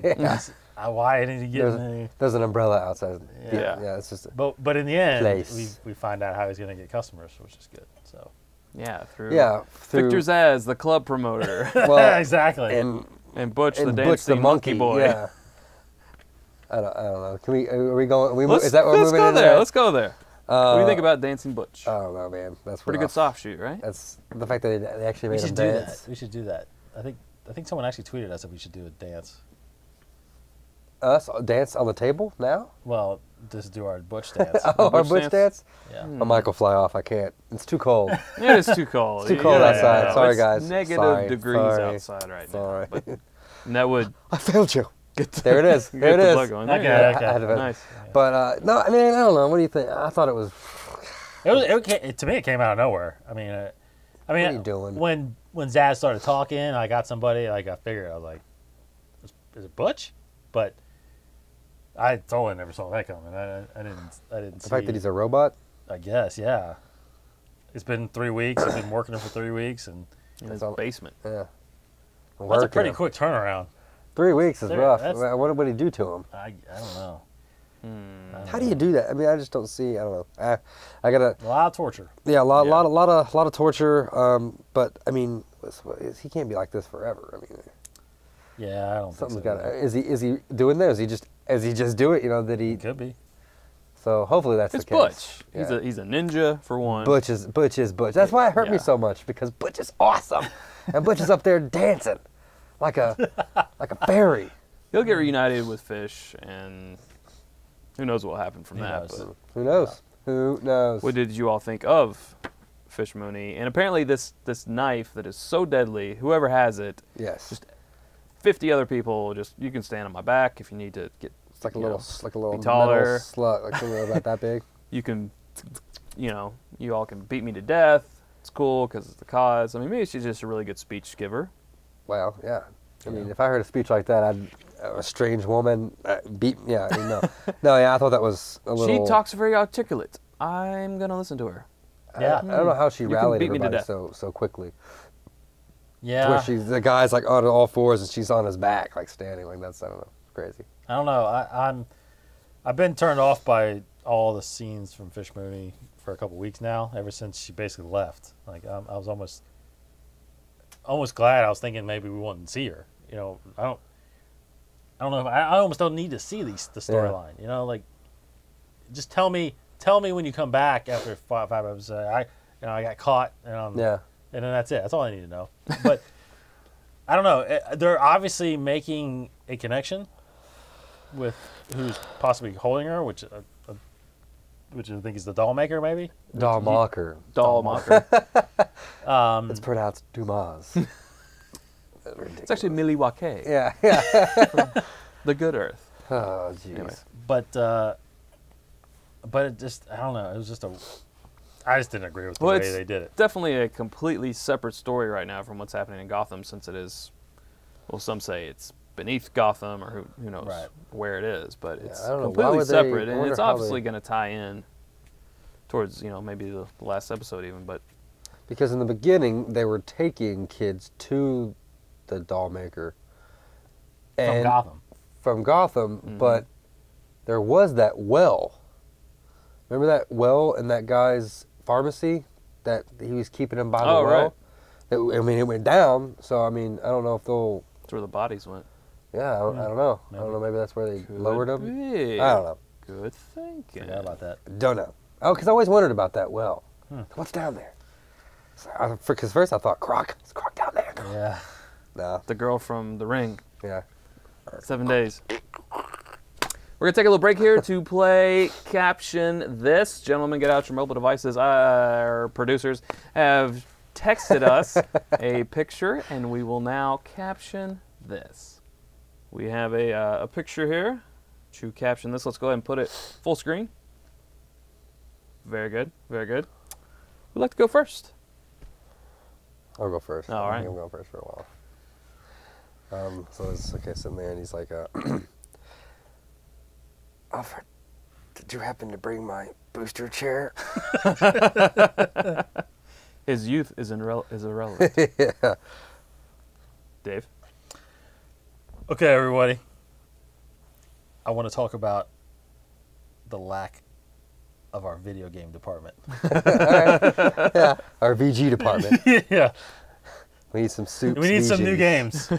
[SPEAKER 2] Why didn't he get any?
[SPEAKER 3] There's an umbrella outside.
[SPEAKER 1] Yeah.
[SPEAKER 3] Yeah, it's just.
[SPEAKER 2] But in the end,
[SPEAKER 3] Place.
[SPEAKER 2] we find out how he's going to get customers, which is good. So
[SPEAKER 1] Yeah, through
[SPEAKER 3] Through
[SPEAKER 1] Victor Zaz, the club promoter,
[SPEAKER 3] well,
[SPEAKER 2] exactly.
[SPEAKER 1] and Butch, the
[SPEAKER 3] and
[SPEAKER 1] dancing
[SPEAKER 3] Butch the monkey
[SPEAKER 1] boy.
[SPEAKER 3] Yeah. I don't know. Can we? Are we going?
[SPEAKER 1] Let's,
[SPEAKER 3] is that what we're
[SPEAKER 1] let's
[SPEAKER 3] moving
[SPEAKER 1] go
[SPEAKER 3] into
[SPEAKER 1] there.
[SPEAKER 3] that?
[SPEAKER 1] Let's go there. What do you think about Dancing Butch?
[SPEAKER 3] I don't know, man. That's
[SPEAKER 1] Pretty
[SPEAKER 3] rough.
[SPEAKER 1] good soft shoot, right?
[SPEAKER 3] That's the fact that they actually
[SPEAKER 2] we
[SPEAKER 3] made him
[SPEAKER 2] should do
[SPEAKER 3] dance.
[SPEAKER 2] that. We should do that. I think someone actually tweeted us that we should do a dance.
[SPEAKER 3] Us dance on the table now?
[SPEAKER 2] Well, just do our Butch dance.
[SPEAKER 3] Oh, our
[SPEAKER 1] Butch
[SPEAKER 3] Butch dance?
[SPEAKER 2] Yeah.
[SPEAKER 3] Oh, Michael, fly off. I can't. It's too cold.
[SPEAKER 1] Yeah, it's too cold.
[SPEAKER 3] It's too cold
[SPEAKER 1] Yeah,
[SPEAKER 3] outside.
[SPEAKER 1] yeah,
[SPEAKER 3] Sorry,
[SPEAKER 1] it's
[SPEAKER 3] guys.
[SPEAKER 1] Negative
[SPEAKER 3] Sorry.
[SPEAKER 1] degrees
[SPEAKER 3] Sorry.
[SPEAKER 1] outside right
[SPEAKER 3] Sorry.
[SPEAKER 1] now. But, and that would
[SPEAKER 3] I failed you.
[SPEAKER 1] get the,
[SPEAKER 3] There it is.
[SPEAKER 1] get
[SPEAKER 3] There it
[SPEAKER 1] the
[SPEAKER 3] is.
[SPEAKER 1] plug on.
[SPEAKER 2] Okay,
[SPEAKER 1] There you go.
[SPEAKER 2] okay.
[SPEAKER 3] I had to-
[SPEAKER 1] Nice.
[SPEAKER 3] But no, I mean, I don't know. What do you think? I thought it was.
[SPEAKER 2] To me, it came out of nowhere. I mean,
[SPEAKER 3] What are you doing?
[SPEAKER 2] When Zaz started talking, I got somebody. Like I figured, I was like, "Is it Butch?" But I totally never saw that coming. I didn't.
[SPEAKER 3] The fact that he's a robot?
[SPEAKER 2] I guess, yeah. It's been 3 weeks. I've been working there for 3 weeks, and
[SPEAKER 1] In his
[SPEAKER 3] all-
[SPEAKER 1] basement.
[SPEAKER 3] Yeah.
[SPEAKER 2] that's a pretty quick turnarout.
[SPEAKER 3] 3 weeks is
[SPEAKER 2] There-
[SPEAKER 3] rough.
[SPEAKER 2] that's-
[SPEAKER 3] What would he do to him?
[SPEAKER 2] I don't know.
[SPEAKER 3] How do you do that? I mean, I just don't see. I don't know. I gotta.
[SPEAKER 2] A lot of torture.
[SPEAKER 3] Yeah, a lot
[SPEAKER 1] Yeah.
[SPEAKER 3] of torture. But I mean, he can't be like this forever. I mean,
[SPEAKER 2] Yeah, I don't
[SPEAKER 3] something's
[SPEAKER 2] think so.
[SPEAKER 3] got. Is he doing that? Is he just do it? You know that he.
[SPEAKER 2] Could be.
[SPEAKER 3] So hopefully that's
[SPEAKER 1] It's
[SPEAKER 3] the case.
[SPEAKER 1] Butch.
[SPEAKER 3] Yeah.
[SPEAKER 1] He's a ninja for one.
[SPEAKER 3] Butch is Butch. That's why it hurt me
[SPEAKER 1] Yeah.
[SPEAKER 3] so much, because Butch is awesome, and Butch is up there dancing like a fairy.
[SPEAKER 1] He'll get reunited with Fish, and who knows what will happen from
[SPEAKER 2] Who
[SPEAKER 1] that.
[SPEAKER 2] knows?
[SPEAKER 1] But
[SPEAKER 3] Who knows? Who knows?
[SPEAKER 1] what did you all think of Fish Mooney? And apparently this knife that is so deadly, whoever has it,
[SPEAKER 3] Yes.
[SPEAKER 1] just 50 other people, you can stand on my back if you need to get.
[SPEAKER 3] It's like a
[SPEAKER 1] you
[SPEAKER 3] little,
[SPEAKER 1] know,
[SPEAKER 3] like a little
[SPEAKER 1] be taller.
[SPEAKER 3] metal slut, like something about that big.
[SPEAKER 1] You can, you all can beat me to death. It's cool because it's the cause. I mean, maybe she's just a really good speech giver.
[SPEAKER 3] Well, yeah. I mean, if I heard a speech like that, a strange woman beat. Yeah, I mean, no, no. Yeah, I thought that was a little.
[SPEAKER 1] She talks very articulate. I'm gonna listen to her.
[SPEAKER 2] Yeah.
[SPEAKER 3] I don't know how she
[SPEAKER 1] You can
[SPEAKER 3] rallied
[SPEAKER 1] beat me to
[SPEAKER 3] everybody
[SPEAKER 1] death.
[SPEAKER 3] so quickly.
[SPEAKER 2] Yeah.
[SPEAKER 3] Where the guy's like on all fours and she's on his back, like standing. Like that's, I don't know, crazy.
[SPEAKER 2] I don't know. I've been turned off by all the scenes from Fish Mooney for a couple weeks now. Ever since she basically left, like I was almost glad. I was thinking maybe we wouldn't see her. You know, I don't know. If, I almost don't need to see the storyline. You know, like just tell me when you come back after five episodes. I got caught, and
[SPEAKER 3] Yeah.
[SPEAKER 2] and then that's it. That's all I need to know. But I don't know. They're obviously making a connection with who's possibly holding her, which I think is the doll maker, maybe.
[SPEAKER 3] Doll mocker.
[SPEAKER 1] Doll mocker.
[SPEAKER 3] It's pronounced Dumas.
[SPEAKER 1] It's actually Milwaukee.
[SPEAKER 3] Yeah, yeah.
[SPEAKER 1] The Good Earth.
[SPEAKER 3] Oh, jeez.
[SPEAKER 1] Anyway.
[SPEAKER 2] But it just, I don't know. It was just I just didn't agree with the
[SPEAKER 1] Well,
[SPEAKER 2] way
[SPEAKER 1] it's
[SPEAKER 2] they did it.
[SPEAKER 1] definitely a completely separate story right now from what's happening in Gotham, since it is, well, some say it's beneath Gotham, or who knows
[SPEAKER 2] Right.
[SPEAKER 1] where it is, but it's
[SPEAKER 3] I don't know. Why
[SPEAKER 1] completely
[SPEAKER 3] would they-
[SPEAKER 1] separate,
[SPEAKER 3] I
[SPEAKER 1] and
[SPEAKER 3] wonder
[SPEAKER 1] it's
[SPEAKER 3] how
[SPEAKER 1] obviously
[SPEAKER 3] they-
[SPEAKER 1] going to tie in towards, maybe the last episode even, but
[SPEAKER 3] Because in the beginning, they were taking kids to the doll maker.
[SPEAKER 2] From Gotham.
[SPEAKER 3] From Gotham,
[SPEAKER 1] Mm-hmm.
[SPEAKER 3] but there was that well. Remember that well in that guy's pharmacy that he was keeping him by the
[SPEAKER 1] Oh,
[SPEAKER 3] well?
[SPEAKER 1] right.
[SPEAKER 3] I mean, it went down, so I mean, I don't know if they'll.
[SPEAKER 1] that's where the bodies went.
[SPEAKER 3] Yeah, I don't know. I
[SPEAKER 2] Maybe.
[SPEAKER 3] don't know. Maybe that's where they
[SPEAKER 1] Could
[SPEAKER 3] lowered them.
[SPEAKER 1] be.
[SPEAKER 3] I don't know.
[SPEAKER 1] Good thinking.
[SPEAKER 2] Forgot about that.
[SPEAKER 3] Don't know. Oh, because I always wondered about that well. What's down there? Because first I thought Croc. Is Croc down there?
[SPEAKER 2] Yeah.
[SPEAKER 3] No.
[SPEAKER 1] The girl from The Ring.
[SPEAKER 3] Yeah.
[SPEAKER 1] 7 days. We're going to take a little break here to play Caption This. Gentlemen, get out your mobile devices. Our producers have texted us a picture, and we will now caption this. We have a picture here to caption this. Let's go ahead and put it full screen. Very good. Very good. Who'd like to go first?
[SPEAKER 3] I'll go first.
[SPEAKER 1] All
[SPEAKER 3] I
[SPEAKER 1] right.
[SPEAKER 3] think I'm going first for a while. So it's okay, sitting there, and he's like, Alfred, did you happen to bring my booster chair?
[SPEAKER 1] His youth is irrelevant.
[SPEAKER 3] Yeah.
[SPEAKER 1] Dave?
[SPEAKER 2] Okay, everybody. I want to talk about the lack of our video game department.
[SPEAKER 3] Yeah. Our VG department.
[SPEAKER 2] Yeah.
[SPEAKER 3] We need some soups.
[SPEAKER 2] We need some new
[SPEAKER 3] VGs.
[SPEAKER 2] games.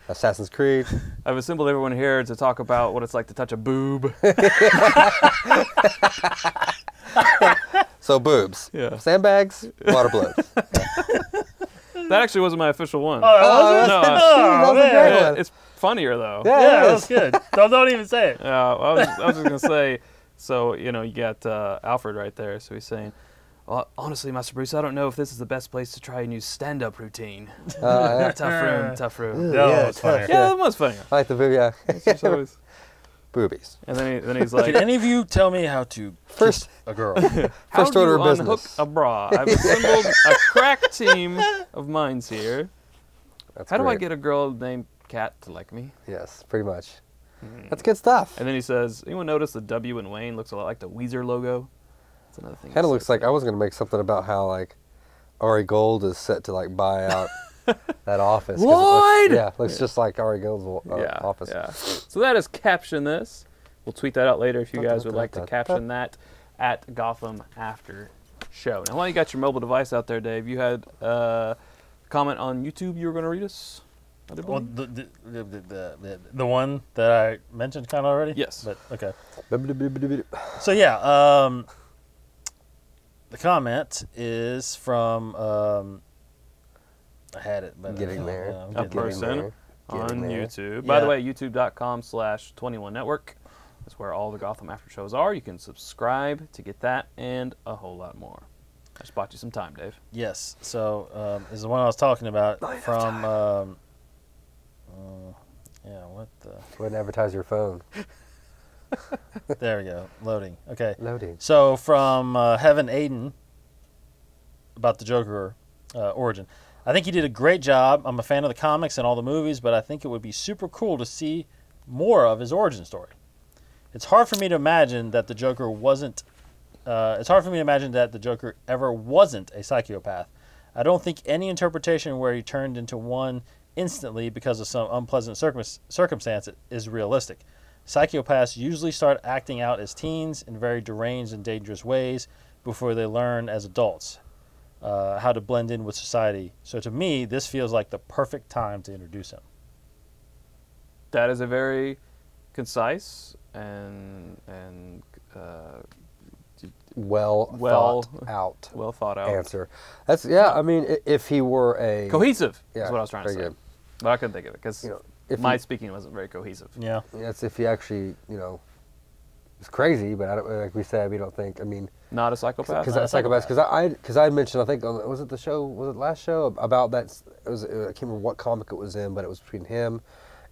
[SPEAKER 3] Assassin's Creed.
[SPEAKER 1] I've assembled everyone here to talk about what it's like to touch a boob.
[SPEAKER 3] So boobs.
[SPEAKER 1] Yeah.
[SPEAKER 3] Sandbags. Water balloons.
[SPEAKER 1] That actually wasn't my official one.
[SPEAKER 2] Oh,
[SPEAKER 1] No,
[SPEAKER 3] that was a
[SPEAKER 2] man.
[SPEAKER 3] great
[SPEAKER 1] yeah,
[SPEAKER 3] one.
[SPEAKER 1] it's funnier though.
[SPEAKER 3] Yeah,
[SPEAKER 2] Yeah,
[SPEAKER 3] it
[SPEAKER 2] that
[SPEAKER 3] is.
[SPEAKER 2] was good. Don't even say it.
[SPEAKER 1] I was just gonna say. So you got Alfred right there. So he's saying, well, honestly, Master Bruce, I don't know if this is the best place to try a new stand-up routine.
[SPEAKER 3] Yeah.
[SPEAKER 1] Tough room.
[SPEAKER 2] No,
[SPEAKER 3] Yeah,
[SPEAKER 2] it's funnier.
[SPEAKER 1] Yeah, that was funnier.
[SPEAKER 3] I like the video. Yeah.
[SPEAKER 1] It's always-
[SPEAKER 3] Boobies.
[SPEAKER 1] and then he's
[SPEAKER 2] Can
[SPEAKER 1] like,
[SPEAKER 2] any of you tell me how to
[SPEAKER 3] First-
[SPEAKER 2] kiss a girl?
[SPEAKER 1] how
[SPEAKER 3] First
[SPEAKER 1] do
[SPEAKER 3] order
[SPEAKER 1] you
[SPEAKER 3] of
[SPEAKER 1] unhook
[SPEAKER 3] business.
[SPEAKER 1] a bra? I've assembled a crack team of minds here.
[SPEAKER 3] That's
[SPEAKER 1] How do I
[SPEAKER 3] great.
[SPEAKER 1] get a girl named Kat to like me?
[SPEAKER 3] Yes, pretty much. That's good stuff.
[SPEAKER 1] And then he says, anyone notice the W in Wayne looks a lot like the Weezer logo? That's another thing.
[SPEAKER 3] Kind
[SPEAKER 1] he
[SPEAKER 3] of looks
[SPEAKER 1] said.
[SPEAKER 3] like I was gonna make something about how like Ari Gold is set to like buy out that office. 'cause it
[SPEAKER 1] Lloyd!
[SPEAKER 3] looks just like Ari Gold's office.
[SPEAKER 1] Yeah. So that is Caption This. We'll tweet that out later if you guys would like to caption that at Gotham After Show. Now, while you got your mobile device out there, Dave, you had a comment on YouTube you were going to read us? I do
[SPEAKER 2] Well,
[SPEAKER 1] believe.
[SPEAKER 2] the one that I mentioned kind of already?
[SPEAKER 1] Yes.
[SPEAKER 2] But, okay. So, yeah, the comment is from, I had it. But
[SPEAKER 3] Getting there.
[SPEAKER 2] I'm
[SPEAKER 1] A
[SPEAKER 2] getting there.
[SPEAKER 1] person on
[SPEAKER 3] Getting there.
[SPEAKER 1] YouTube. By the
[SPEAKER 2] Yeah.
[SPEAKER 1] way, youtube.com/21network. That's where all the Gotham after shows are. You can subscribe to get that and a whole lot more. I just bought you some time, Dave.
[SPEAKER 2] Yes. So, this is the one I was talking about from, yeah, what the?
[SPEAKER 3] Go ahead and advertise your phone.
[SPEAKER 2] There we go. Loading. Okay.
[SPEAKER 3] Loading.
[SPEAKER 2] So from Heaven Aiden about the Joker origin. I think he did a great job. I'm a fan of the comics and all the movies, but I think it would be super cool to see more of his origin story. It's hard for me to imagine that the Joker wasn't. It's hard for me to imagine that the Joker ever wasn't a psychopath. I don't think any interpretation where he turned into one instantly because of some unpleasant circumstance is realistic. Psychopaths usually start acting out as teens in very deranged and dangerous ways before they learn as adults how to blend in with society. So to me, this feels like the perfect time to introduce him.
[SPEAKER 1] That is a very concise and
[SPEAKER 3] Well
[SPEAKER 1] Well-
[SPEAKER 3] thought out
[SPEAKER 1] well thought out.
[SPEAKER 3] answer. That's I mean, if he were a
[SPEAKER 1] Cohesive
[SPEAKER 3] Yeah,
[SPEAKER 1] is what I was trying to
[SPEAKER 3] very
[SPEAKER 1] say.
[SPEAKER 3] good.
[SPEAKER 1] But I couldn't think of it because
[SPEAKER 3] if
[SPEAKER 1] my
[SPEAKER 3] he-
[SPEAKER 1] speaking wasn't very cohesive.
[SPEAKER 2] Yeah.
[SPEAKER 3] that's if he actually is crazy. But I don't, like we said, we don't think. I mean,
[SPEAKER 1] Not a psychopath.
[SPEAKER 3] because psychopaths. Because I mentioned, I think was it the show? Was it last show about that? It was I can't remember what comic it was in, but it was between him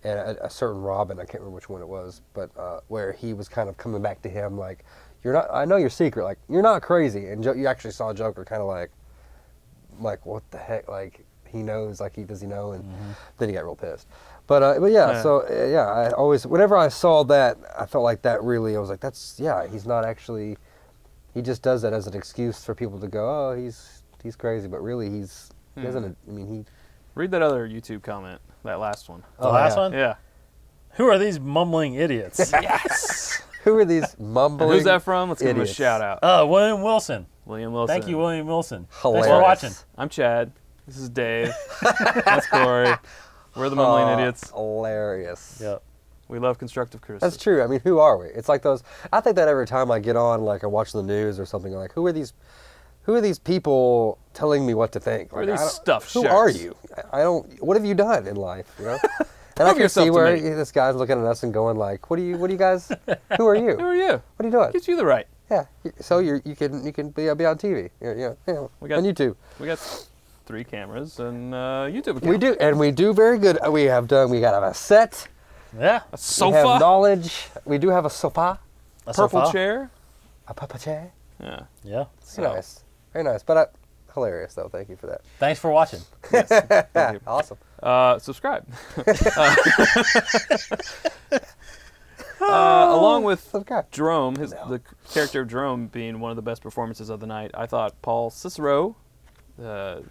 [SPEAKER 3] and a certain Robin. I can't remember which one it was, but where he was kind of coming back to him like, "You're not. I know your secret. Like you're not crazy." And you actually saw Joker kind of like what the heck? Like he knows. Like does he know? And then he got real pissed. But yeah.
[SPEAKER 1] Yeah.
[SPEAKER 3] So I always whenever I saw that, I felt like that really. I was like, that's he's not actually. He just does that as an excuse for people to go, oh, he's crazy, but really he doesn't. I mean, he.
[SPEAKER 1] Read that other YouTube comment, that last one.
[SPEAKER 2] The last
[SPEAKER 3] yeah.
[SPEAKER 2] one?
[SPEAKER 1] Yeah.
[SPEAKER 2] Who are these mumbling idiots?
[SPEAKER 1] Yes.
[SPEAKER 3] Who are these mumbling?
[SPEAKER 1] And who's that from? Let's give him a
[SPEAKER 3] idiots?
[SPEAKER 1] shout out.
[SPEAKER 2] William Wilson.
[SPEAKER 1] William Wilson.
[SPEAKER 2] Thank you, William Wilson.
[SPEAKER 3] Hilarious.
[SPEAKER 2] Thanks for watching.
[SPEAKER 1] I'm Chad. This is Dave. That's Cory. We're the mumbling idiots.
[SPEAKER 3] Hilarious.
[SPEAKER 2] Yep.
[SPEAKER 1] We love constructive criticism.
[SPEAKER 3] That's true. I mean, who are we? It's like those. I think that every time I get on, like I watch the news or something, I'm like, who are these people telling me what to think?
[SPEAKER 1] Who are
[SPEAKER 3] Like,
[SPEAKER 1] these
[SPEAKER 3] I don't-
[SPEAKER 1] stuffed
[SPEAKER 3] Who
[SPEAKER 1] sharks?
[SPEAKER 3] are you? I don't. What have you done in life? And I
[SPEAKER 1] Prove
[SPEAKER 3] can
[SPEAKER 1] yourself
[SPEAKER 3] see
[SPEAKER 1] to
[SPEAKER 3] where
[SPEAKER 1] me.
[SPEAKER 3] this guy's looking at us and going like, what are you guys? Who are you?
[SPEAKER 1] Who are you?
[SPEAKER 3] What are you doing?
[SPEAKER 1] Gives you the right.
[SPEAKER 3] Yeah. So you can be on TV. Yeah.
[SPEAKER 1] We got-
[SPEAKER 3] On YouTube.
[SPEAKER 1] We got 3 cameras and YouTube account.
[SPEAKER 3] We do, and we do very good. We got a set.
[SPEAKER 2] Yeah.
[SPEAKER 1] A
[SPEAKER 3] We
[SPEAKER 1] sofa.
[SPEAKER 3] have knowledge. We do have a sofa,
[SPEAKER 2] A
[SPEAKER 1] Purple
[SPEAKER 2] sofa.
[SPEAKER 1] chair.
[SPEAKER 3] a papa chair.
[SPEAKER 1] Yeah.
[SPEAKER 2] Yeah.
[SPEAKER 3] Very nice. Very nice. But hilarious, though. Thank you for that.
[SPEAKER 2] Thanks for watching.
[SPEAKER 1] Thank you.
[SPEAKER 3] Awesome.
[SPEAKER 1] Subscribe. Along with
[SPEAKER 3] Subscribe.
[SPEAKER 1] Jerome, the character of Jerome being one of the best performances of the night, I thought Paul Cicero, the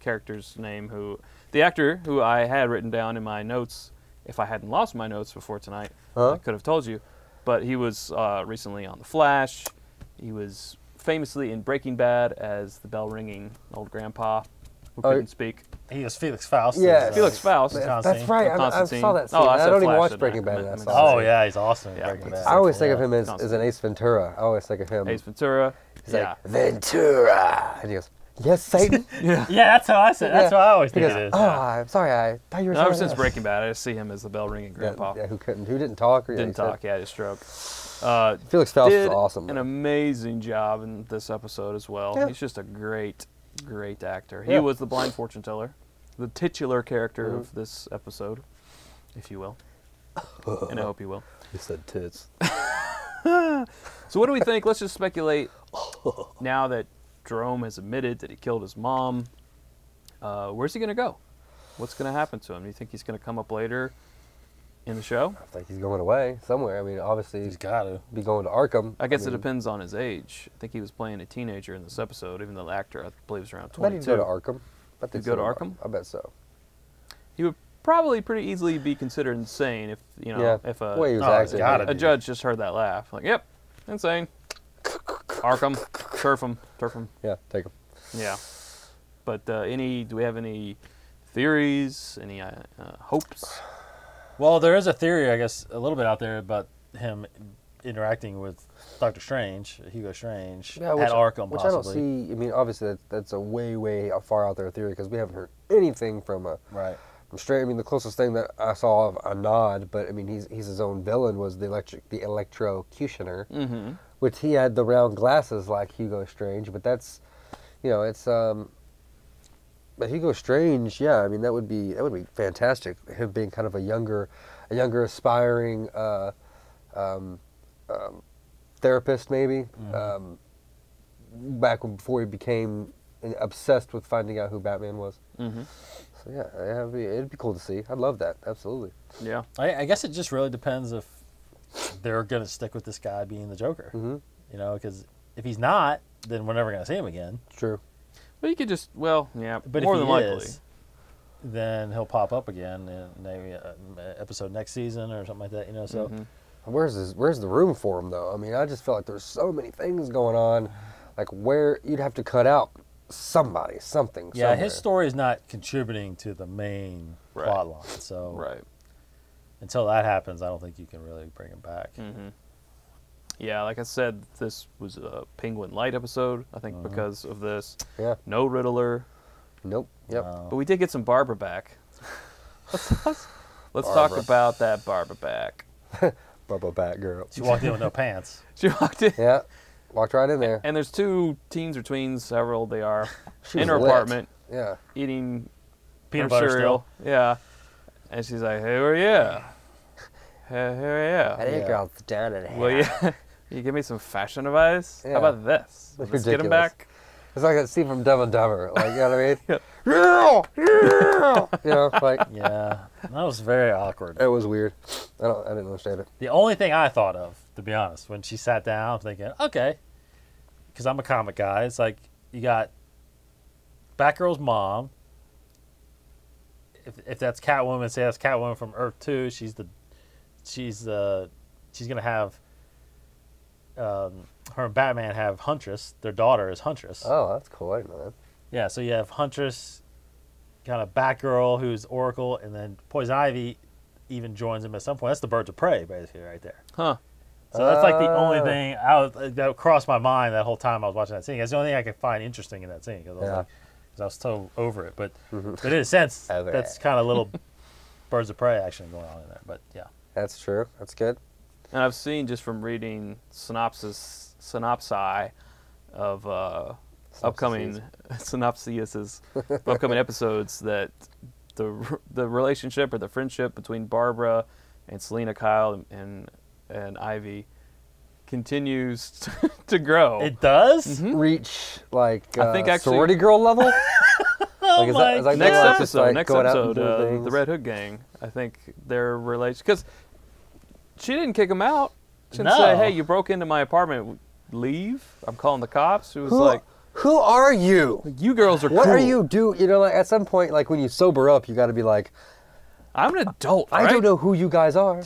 [SPEAKER 1] character's name, the actor who I had written down in my notes, if I hadn't lost my notes before tonight, I could have told you, but he was recently on The Flash. He was famously in Breaking Bad as the bell-ringing old grandpa who couldn't speak.
[SPEAKER 2] He was Felix Faust.
[SPEAKER 3] Yes.
[SPEAKER 1] Felix Faust.
[SPEAKER 3] That's right. I
[SPEAKER 1] Constantine.
[SPEAKER 3] saw that scene.
[SPEAKER 1] Oh, I
[SPEAKER 3] I
[SPEAKER 1] said
[SPEAKER 3] don't even
[SPEAKER 1] Flash,
[SPEAKER 3] watch
[SPEAKER 1] didn't
[SPEAKER 3] Breaking
[SPEAKER 1] I?
[SPEAKER 3] Bad.
[SPEAKER 1] I
[SPEAKER 3] I
[SPEAKER 1] meant
[SPEAKER 3] saw
[SPEAKER 1] to
[SPEAKER 2] Oh,
[SPEAKER 1] say-
[SPEAKER 2] yeah, he's awesome in
[SPEAKER 1] Yeah,
[SPEAKER 2] Breaking Bad.
[SPEAKER 3] I always think of
[SPEAKER 2] Yeah.
[SPEAKER 3] him as an Ace Ventura. I always think of him.
[SPEAKER 1] Ace Ventura.
[SPEAKER 3] He's
[SPEAKER 1] Yeah.
[SPEAKER 3] like, Ventura. And he goes, yes, Satan.
[SPEAKER 2] Yeah, that's how I said. That's
[SPEAKER 3] Yeah.
[SPEAKER 2] what I always
[SPEAKER 3] He
[SPEAKER 2] think
[SPEAKER 3] goes,
[SPEAKER 2] it is.
[SPEAKER 3] oh, I'm sorry. I thought you were
[SPEAKER 1] Ever
[SPEAKER 3] something
[SPEAKER 1] since
[SPEAKER 3] else."
[SPEAKER 1] Breaking Bad, I just see him as the bell-ringing grandpa.
[SPEAKER 3] Yeah, who didn't talk. Or
[SPEAKER 1] Didn't
[SPEAKER 3] he said-
[SPEAKER 1] talk. He had a stroke.
[SPEAKER 3] Felix Faust
[SPEAKER 1] did
[SPEAKER 3] is awesome.
[SPEAKER 1] an
[SPEAKER 3] man.
[SPEAKER 1] amazing job in this episode as well.
[SPEAKER 3] Yeah.
[SPEAKER 1] He's just a great actor. He
[SPEAKER 3] Yeah.
[SPEAKER 1] was the blind fortune teller, the titular character of this episode, if you will. And I hope you will.
[SPEAKER 3] He said tits.
[SPEAKER 1] So what do we think? Let's just speculate. Now that Jerome has admitted that he killed his mom, where's he going to go? What's going to happen to him? Do you think he's going to come up later in the show?
[SPEAKER 3] I think he's going away somewhere. I mean, obviously
[SPEAKER 2] He's
[SPEAKER 3] he's
[SPEAKER 2] got to.
[SPEAKER 3] be going to Arkham.
[SPEAKER 1] I guess it
[SPEAKER 3] mean,
[SPEAKER 1] depends on his age. I think he was playing a teenager in this episode, even though the actor, I believe, is around
[SPEAKER 3] I bet
[SPEAKER 1] 22.
[SPEAKER 3] he'd go to Arkham. I think
[SPEAKER 1] He'd go to
[SPEAKER 3] so.
[SPEAKER 1] Arkham?
[SPEAKER 3] I bet so.
[SPEAKER 1] He would probably pretty easily be considered insane if,
[SPEAKER 3] Yeah.
[SPEAKER 1] if
[SPEAKER 3] The way he was
[SPEAKER 2] Oh, he's
[SPEAKER 3] acting.
[SPEAKER 2] gotta
[SPEAKER 1] a judge just heard that laugh. Like, yep, insane. Arkham, turf him.
[SPEAKER 3] Yeah, take him.
[SPEAKER 1] Yeah. But do we have any theories? Any hopes?
[SPEAKER 2] Well, there is a theory, I guess, a little bit out there about him interacting with Doctor Strange, Hugo Strange, at Arkham,
[SPEAKER 3] which
[SPEAKER 2] possibly.
[SPEAKER 3] I don't see. I mean, obviously that's a way far out there theory because we haven't heard anything from
[SPEAKER 2] Right.
[SPEAKER 3] from Strange. I mean, the closest thing that I saw of a nod, but I mean, he's his own villain was the electrocutioner, which he had the round glasses like Hugo Strange, but that's, you know, it's But Hugo Strange, yeah, I mean that would be fantastic. Him being kind of a younger aspiring therapist, maybe. Back before he became obsessed with finding out who Batman was. So yeah, it'd be cool to see. I'd love that. Absolutely.
[SPEAKER 1] Yeah.
[SPEAKER 2] I guess it just really depends if they're going to stick with this guy being the Joker. You know, because if he's not, then we're never going to see him again.
[SPEAKER 3] True.
[SPEAKER 1] But you could just, well, yeah,
[SPEAKER 2] But
[SPEAKER 1] more
[SPEAKER 2] if
[SPEAKER 1] than
[SPEAKER 2] he
[SPEAKER 1] likely.
[SPEAKER 2] is, then he'll pop up again in maybe an episode next season or something like that. You know, so
[SPEAKER 3] Where's the room for him though? I mean, I just feel like there's so many things going on, like where you'd have to cut out something.
[SPEAKER 2] yeah,
[SPEAKER 3] somewhere.
[SPEAKER 2] his story is not contributing to the main plot line. So until that happens, I don't think you can really bring him back.
[SPEAKER 1] Yeah, like I said, this was a Penguin Light episode, I think, because of this.
[SPEAKER 3] Yeah.
[SPEAKER 1] No Riddler.
[SPEAKER 3] Nope. Yep.
[SPEAKER 1] But we did get some Barbara back. Let's talk about that Barbara back.
[SPEAKER 3] Bubba Batgirl.
[SPEAKER 2] She walked in with no pants.
[SPEAKER 1] She walked in.
[SPEAKER 3] Yeah. Walked right in there.
[SPEAKER 1] And there's two teens or tweens, however old they are,
[SPEAKER 3] She
[SPEAKER 1] in
[SPEAKER 3] was
[SPEAKER 1] her
[SPEAKER 3] lit.
[SPEAKER 1] apartment
[SPEAKER 3] Yeah.
[SPEAKER 1] eating
[SPEAKER 2] Peanut
[SPEAKER 1] her
[SPEAKER 2] butter
[SPEAKER 1] cereal. Yeah. And she's like, hey, where you? Hey, where
[SPEAKER 3] That
[SPEAKER 1] you?
[SPEAKER 3] yeah. girl's down in here.
[SPEAKER 1] Well, yeah. You give me some fashion advice?
[SPEAKER 3] Yeah.
[SPEAKER 1] How about this?
[SPEAKER 3] That's
[SPEAKER 1] Let's get him
[SPEAKER 3] ridiculous.
[SPEAKER 1] back.
[SPEAKER 3] It's like that scene from Dumb and Dumber. Like, you know what I mean?
[SPEAKER 1] Yeah.
[SPEAKER 3] Yeah. You know, like,
[SPEAKER 2] Yeah, that was very awkward.
[SPEAKER 3] it was weird. I didn't understand it.
[SPEAKER 2] The only thing I thought of, to be honest, when she sat down thinking, okay, because I'm a comic guy, it's like you got Batgirl's mom. If that's Catwoman, say that's Catwoman from Earth 2, she's gonna have her and Batman have Huntress. Their daughter is Huntress.
[SPEAKER 3] Oh, that's cool. I didn't know that.
[SPEAKER 2] Yeah, so you have Huntress, kind of Batgirl, who's Oracle, and then Poison Ivy even joins them at some point. That's the Birds of Prey, basically, right there.
[SPEAKER 1] Huh.
[SPEAKER 2] So that's like the only thing that crossed my mind that whole time I was watching that scene. That's the only thing I could find interesting in that scene because I was so over it. But in a sense, that's kind of little Birds of Prey action going on in there. But yeah,
[SPEAKER 3] That's true. That's good.
[SPEAKER 1] And I've seen just from reading synopsi of upcoming synopsises of upcoming episodes that the relationship or the friendship between Barbara and Selena Kyle and Ivy continues to grow.
[SPEAKER 2] it does.
[SPEAKER 3] Reach like
[SPEAKER 1] I think actually-
[SPEAKER 3] sorority girl level. Like, is that
[SPEAKER 1] Next
[SPEAKER 3] they're just,
[SPEAKER 1] episode,
[SPEAKER 3] like,
[SPEAKER 1] next
[SPEAKER 3] going out
[SPEAKER 1] episode,
[SPEAKER 3] and doing things?
[SPEAKER 1] the Red Hood gang. I think their relation, because she didn't kick him out. She didn't say, "Hey, you broke into my apartment. Leave. I'm calling the cops." She was like,
[SPEAKER 3] "Who are you?
[SPEAKER 1] "You girls are
[SPEAKER 3] What
[SPEAKER 1] cool.
[SPEAKER 3] are you do? You know, like at some point, like when you sober up, you got to be like,
[SPEAKER 1] I'm an adult.
[SPEAKER 3] I
[SPEAKER 1] right?
[SPEAKER 3] don't know who you guys are.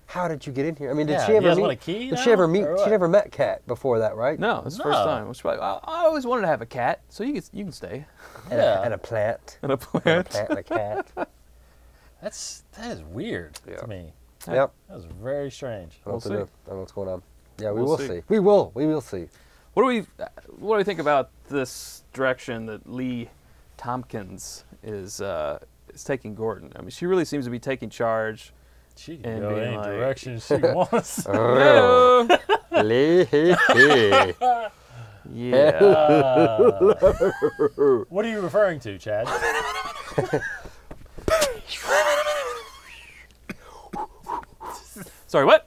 [SPEAKER 3] How did you get in here? I mean, did
[SPEAKER 2] Yeah,
[SPEAKER 3] she
[SPEAKER 2] you
[SPEAKER 3] ever
[SPEAKER 2] guys
[SPEAKER 3] meet?
[SPEAKER 2] want a key
[SPEAKER 3] Did
[SPEAKER 2] now,
[SPEAKER 3] she ever meet?
[SPEAKER 2] or
[SPEAKER 3] She
[SPEAKER 2] what?
[SPEAKER 3] never met Kat before that, right?
[SPEAKER 1] No, it's the first
[SPEAKER 2] No.
[SPEAKER 1] time. She's like, I always wanted to have a cat, so you can stay
[SPEAKER 2] Yeah.
[SPEAKER 3] And a plant.
[SPEAKER 1] in a
[SPEAKER 3] And a
[SPEAKER 1] plant.
[SPEAKER 3] plant and a cat.
[SPEAKER 2] That is weird
[SPEAKER 3] Yeah.
[SPEAKER 2] to me.
[SPEAKER 3] Yep.
[SPEAKER 2] That was very strange.
[SPEAKER 3] I don't know what to
[SPEAKER 1] We'll
[SPEAKER 3] do.
[SPEAKER 1] see.
[SPEAKER 3] I don't know what's going on. Yeah, we
[SPEAKER 1] We'll
[SPEAKER 3] will
[SPEAKER 1] see.
[SPEAKER 3] see. We will see.
[SPEAKER 1] What do we think about this direction that Lee Tompkins is taking Gordon? I mean, she really seems to be taking charge.
[SPEAKER 2] She can
[SPEAKER 1] And
[SPEAKER 2] go
[SPEAKER 1] being
[SPEAKER 2] any
[SPEAKER 1] like-
[SPEAKER 2] direction she wants.
[SPEAKER 3] Oh.
[SPEAKER 1] Yeah.
[SPEAKER 2] What are you referring to, Chad?
[SPEAKER 1] Sorry, what?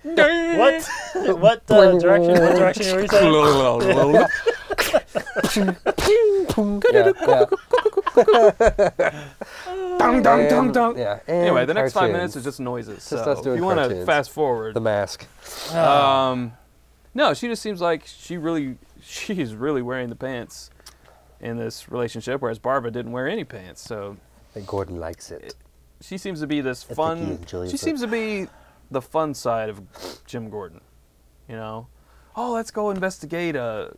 [SPEAKER 2] What? What direction? What direction are you saying?
[SPEAKER 1] Dong, dong, dong, dong.
[SPEAKER 3] Yeah.
[SPEAKER 1] Anyway,
[SPEAKER 3] and
[SPEAKER 1] the next 5
[SPEAKER 3] cartoons.
[SPEAKER 1] minutes is just noises.
[SPEAKER 3] Just
[SPEAKER 1] So
[SPEAKER 3] us
[SPEAKER 1] if
[SPEAKER 3] doing
[SPEAKER 1] you want to
[SPEAKER 3] cartoons.
[SPEAKER 1] fast forward,
[SPEAKER 3] The Mask.
[SPEAKER 1] no, she just seems like she's really wearing the pants in this relationship, whereas Barbara didn't wear any pants. So
[SPEAKER 3] I think Gordon likes it.
[SPEAKER 1] she seems to be this
[SPEAKER 3] think he
[SPEAKER 1] fun.
[SPEAKER 3] enjoys
[SPEAKER 1] She
[SPEAKER 3] it.
[SPEAKER 1] seems to be the fun side of Jim Gordon. You know, oh, let's go investigate a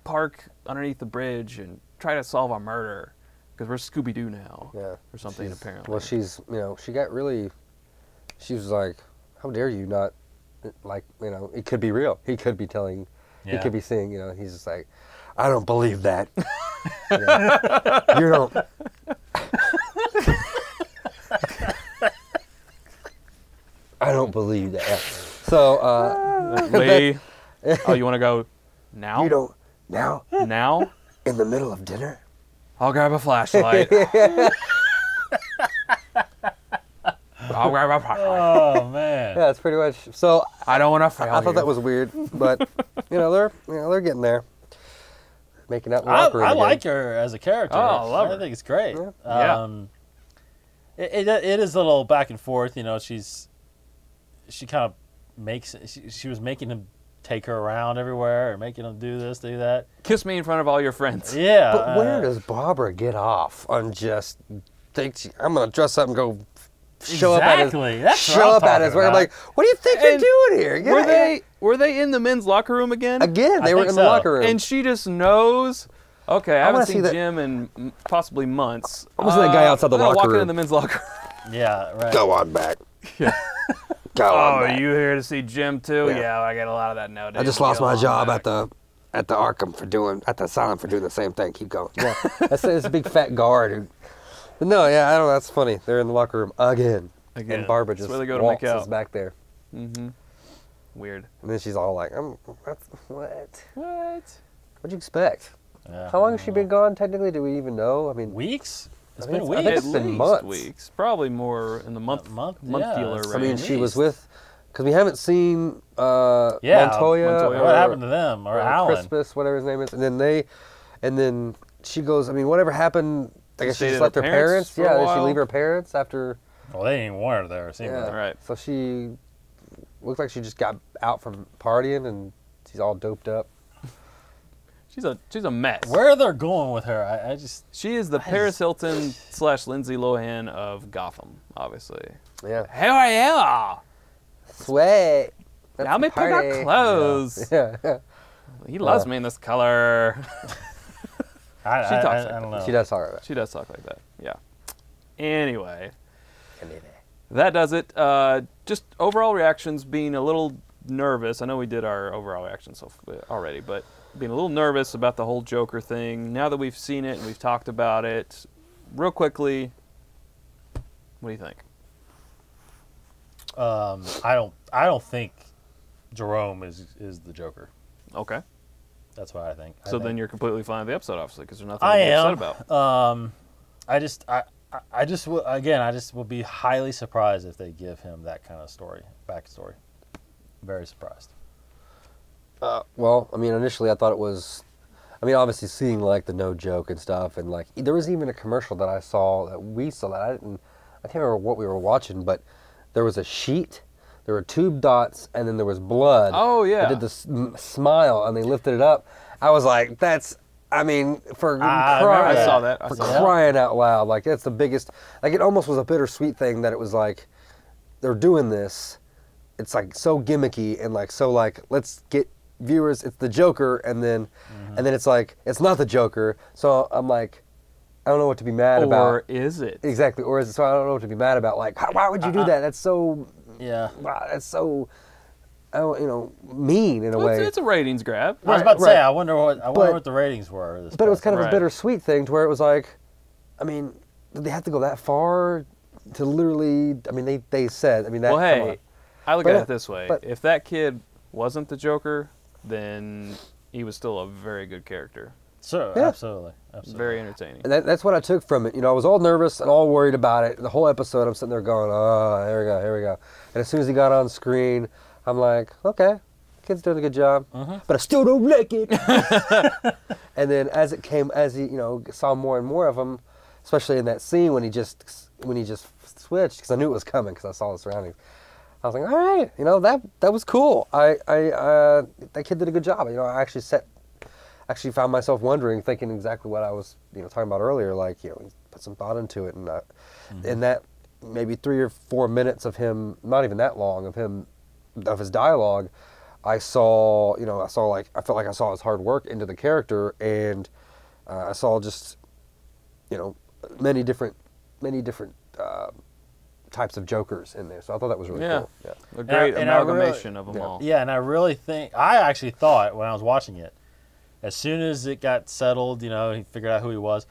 [SPEAKER 1] park underneath the bridge and try to solve a murder. because we're Scooby-Doo now.
[SPEAKER 3] Yeah.
[SPEAKER 1] Or something, apparently.
[SPEAKER 3] Well, she's, she got really, she was like, how dare you not, like, it could be real. He could be telling, he could be seeing, he's just like, I don't believe that. You don't. I don't believe that. So,
[SPEAKER 1] Lee, oh, you want to go now?
[SPEAKER 3] You don't, now?
[SPEAKER 1] Now?
[SPEAKER 3] In the middle of dinner?
[SPEAKER 1] I'll grab a flashlight. I'll grab a flashlight.
[SPEAKER 2] Oh man.
[SPEAKER 3] Yeah, it's pretty much. So
[SPEAKER 1] I don't want to fail.
[SPEAKER 3] I thought that was weird, but they're getting there, making out in the locker room
[SPEAKER 2] I
[SPEAKER 3] again.
[SPEAKER 2] like her as a character.
[SPEAKER 1] Oh, I love her.
[SPEAKER 2] I think it's great.
[SPEAKER 1] Yeah.
[SPEAKER 2] It is a little back and forth. She kind of makes. She was making him take her around everywhere, or making him do this, do that.
[SPEAKER 1] Kiss me in front of all your friends.
[SPEAKER 2] Yeah.
[SPEAKER 3] But where does Barbara get off on just think I'm gonna dress up and go show up at his work? I'm like, what do you think you're doing here?
[SPEAKER 1] Were they in the men's locker room again?
[SPEAKER 3] Again, they were in the locker room,
[SPEAKER 1] and she just knows. Okay, I haven't seen
[SPEAKER 3] that.
[SPEAKER 1] Jim in possibly months.
[SPEAKER 3] I was that guy outside the locker
[SPEAKER 1] walking
[SPEAKER 3] room.
[SPEAKER 1] in the men's locker room.
[SPEAKER 2] Yeah, right.
[SPEAKER 3] Go on back.
[SPEAKER 1] Yeah.
[SPEAKER 3] Go on
[SPEAKER 1] Oh,
[SPEAKER 3] back.
[SPEAKER 1] you here to see Jim too?
[SPEAKER 3] Yeah.
[SPEAKER 1] Yeah, I get a lot of that nowadays.
[SPEAKER 3] I just lost
[SPEAKER 1] Go
[SPEAKER 3] my
[SPEAKER 1] on
[SPEAKER 3] job
[SPEAKER 1] back.
[SPEAKER 3] at the Arkham at the Asylum for doing the same thing. Keep going. Yeah, that's a big fat guard. But no, yeah, I don't know. That's funny. They're in the locker room again.
[SPEAKER 1] Again.
[SPEAKER 3] And Barbara
[SPEAKER 1] That's
[SPEAKER 3] just
[SPEAKER 1] where they go to make
[SPEAKER 3] waltzes
[SPEAKER 1] out.
[SPEAKER 3] back there.
[SPEAKER 1] Mm-hmm. Weird.
[SPEAKER 3] And then she's all like, what?
[SPEAKER 1] What?
[SPEAKER 3] What'd you expect?
[SPEAKER 2] Yeah.
[SPEAKER 3] How long has she been gone, technically? Do we even know? I mean,
[SPEAKER 2] Weeks? It's
[SPEAKER 3] I
[SPEAKER 2] been
[SPEAKER 3] think
[SPEAKER 2] weeks.
[SPEAKER 3] it's
[SPEAKER 1] At
[SPEAKER 3] been
[SPEAKER 1] least
[SPEAKER 3] months.
[SPEAKER 1] weeks. Probably more in the month-dealer
[SPEAKER 2] yeah.
[SPEAKER 1] range.
[SPEAKER 3] I mean, she was
[SPEAKER 2] least.
[SPEAKER 3] with, because we haven't seen
[SPEAKER 2] Yeah,
[SPEAKER 3] Montoya.
[SPEAKER 2] What happened to them? Or Alan?
[SPEAKER 3] Crispus, whatever his name is. And then she goes, I mean, whatever happened, I guess she
[SPEAKER 1] stayed
[SPEAKER 3] just
[SPEAKER 1] at
[SPEAKER 3] left
[SPEAKER 1] her
[SPEAKER 3] her
[SPEAKER 1] parents'
[SPEAKER 3] parents.
[SPEAKER 1] for a
[SPEAKER 3] Yeah, did she
[SPEAKER 1] while?
[SPEAKER 3] leave her parents after?
[SPEAKER 2] Well, they didn't even want her there. It seemed
[SPEAKER 3] Yeah.
[SPEAKER 2] like.
[SPEAKER 1] Right.
[SPEAKER 3] So she looks like she just got out from partying and she's all doped up.
[SPEAKER 1] She's a mess.
[SPEAKER 2] Where they're going with her, I just...
[SPEAKER 1] She is the Paris Hilton / Lindsay Lohan of Gotham, obviously.
[SPEAKER 3] Yeah.
[SPEAKER 1] Hell yeah!
[SPEAKER 3] Sweat. That's
[SPEAKER 1] Now
[SPEAKER 3] the
[SPEAKER 1] me pick
[SPEAKER 3] party.
[SPEAKER 1] our clothes.
[SPEAKER 3] Yeah.
[SPEAKER 1] He loves me in this color.
[SPEAKER 2] I
[SPEAKER 1] talks like
[SPEAKER 2] don't know.
[SPEAKER 3] She does talk about
[SPEAKER 1] She does talk like that. Yeah. Anyway,
[SPEAKER 3] it.
[SPEAKER 1] that does it. Just overall reactions, being a little nervous. I know we did our overall reactions already, but being a little nervous about the whole Joker thing. Now that we've seen it and we've talked about it, real quickly, what do you think?
[SPEAKER 2] I don't think Jerome is the Joker.
[SPEAKER 1] Okay.
[SPEAKER 2] That's what I think.
[SPEAKER 1] So then you're completely fine with the episode, obviously, because there's nothing
[SPEAKER 2] I
[SPEAKER 1] to be
[SPEAKER 2] am.
[SPEAKER 1] upset about.
[SPEAKER 2] I just will be highly surprised if they give him that kind of backstory. Very surprised.
[SPEAKER 3] Well, I mean, initially I thought it was, I mean, obviously seeing like the no joke and stuff, and like there was even a commercial that I saw that we saw that I can't remember what we were watching, but there was a sheet, there were tube dots, and then there was blood.
[SPEAKER 1] Oh, yeah.
[SPEAKER 3] I did the smile, and they lifted it up. I was like, that's, I mean, for crying,
[SPEAKER 1] I saw that.
[SPEAKER 3] for crying out loud, like that's the biggest, like it almost was a bittersweet thing that it was like, they're doing this, it's like so gimmicky and like so like, let's get viewers, it's the Joker, and then it's like it's not the Joker. So I'm like, I don't know what to be mad about.
[SPEAKER 1] Or is it?
[SPEAKER 3] Exactly. Or is it? So I don't know what to be mad about. Like, why would you do that? That's so.
[SPEAKER 2] Yeah.
[SPEAKER 3] Wow, that's so. Mean in a way.
[SPEAKER 1] It's a ratings grab.
[SPEAKER 2] I was about to say, I wonder what the ratings were.
[SPEAKER 3] But it was kind of
[SPEAKER 1] Right.
[SPEAKER 3] a bittersweet thing to where it was like, I mean, did they have to go that far to literally? I mean, they said. I mean, that.
[SPEAKER 1] Well,
[SPEAKER 3] come on.
[SPEAKER 1] hey, I look
[SPEAKER 3] But,
[SPEAKER 1] at it this way:
[SPEAKER 3] but-
[SPEAKER 1] if that kid wasn't the Joker, then he was still a very good character.
[SPEAKER 2] Sure,
[SPEAKER 3] Yeah.
[SPEAKER 2] absolutely.
[SPEAKER 1] Very entertaining.
[SPEAKER 3] And that's what I took from it. I was all nervous and all worried about it. The whole episode, I'm sitting there going, oh, here we go. And as soon as he got on screen, I'm like, okay, kid's doing a good job. But I still don't like it. And then as he, saw more and more of him, especially in that scene when he just switched, because I knew it was coming because I saw the surroundings. I was like, all right, that was cool. That kid did a good job. I actually found myself wondering, thinking exactly what I was, talking about earlier. Like, he put some thought into it, and in that maybe 3 or 4 minutes of him, not even that long of his dialogue, I felt like I saw his hard work into the character, and I saw just, many different types of Jokers in there. So I thought that was really cool. Yeah.
[SPEAKER 1] A great
[SPEAKER 2] And I really-
[SPEAKER 1] amalgamation of them all.
[SPEAKER 2] Yeah, and I really think I actually thought when I was watching it, as soon as it got settled, you know, he figured out who he was.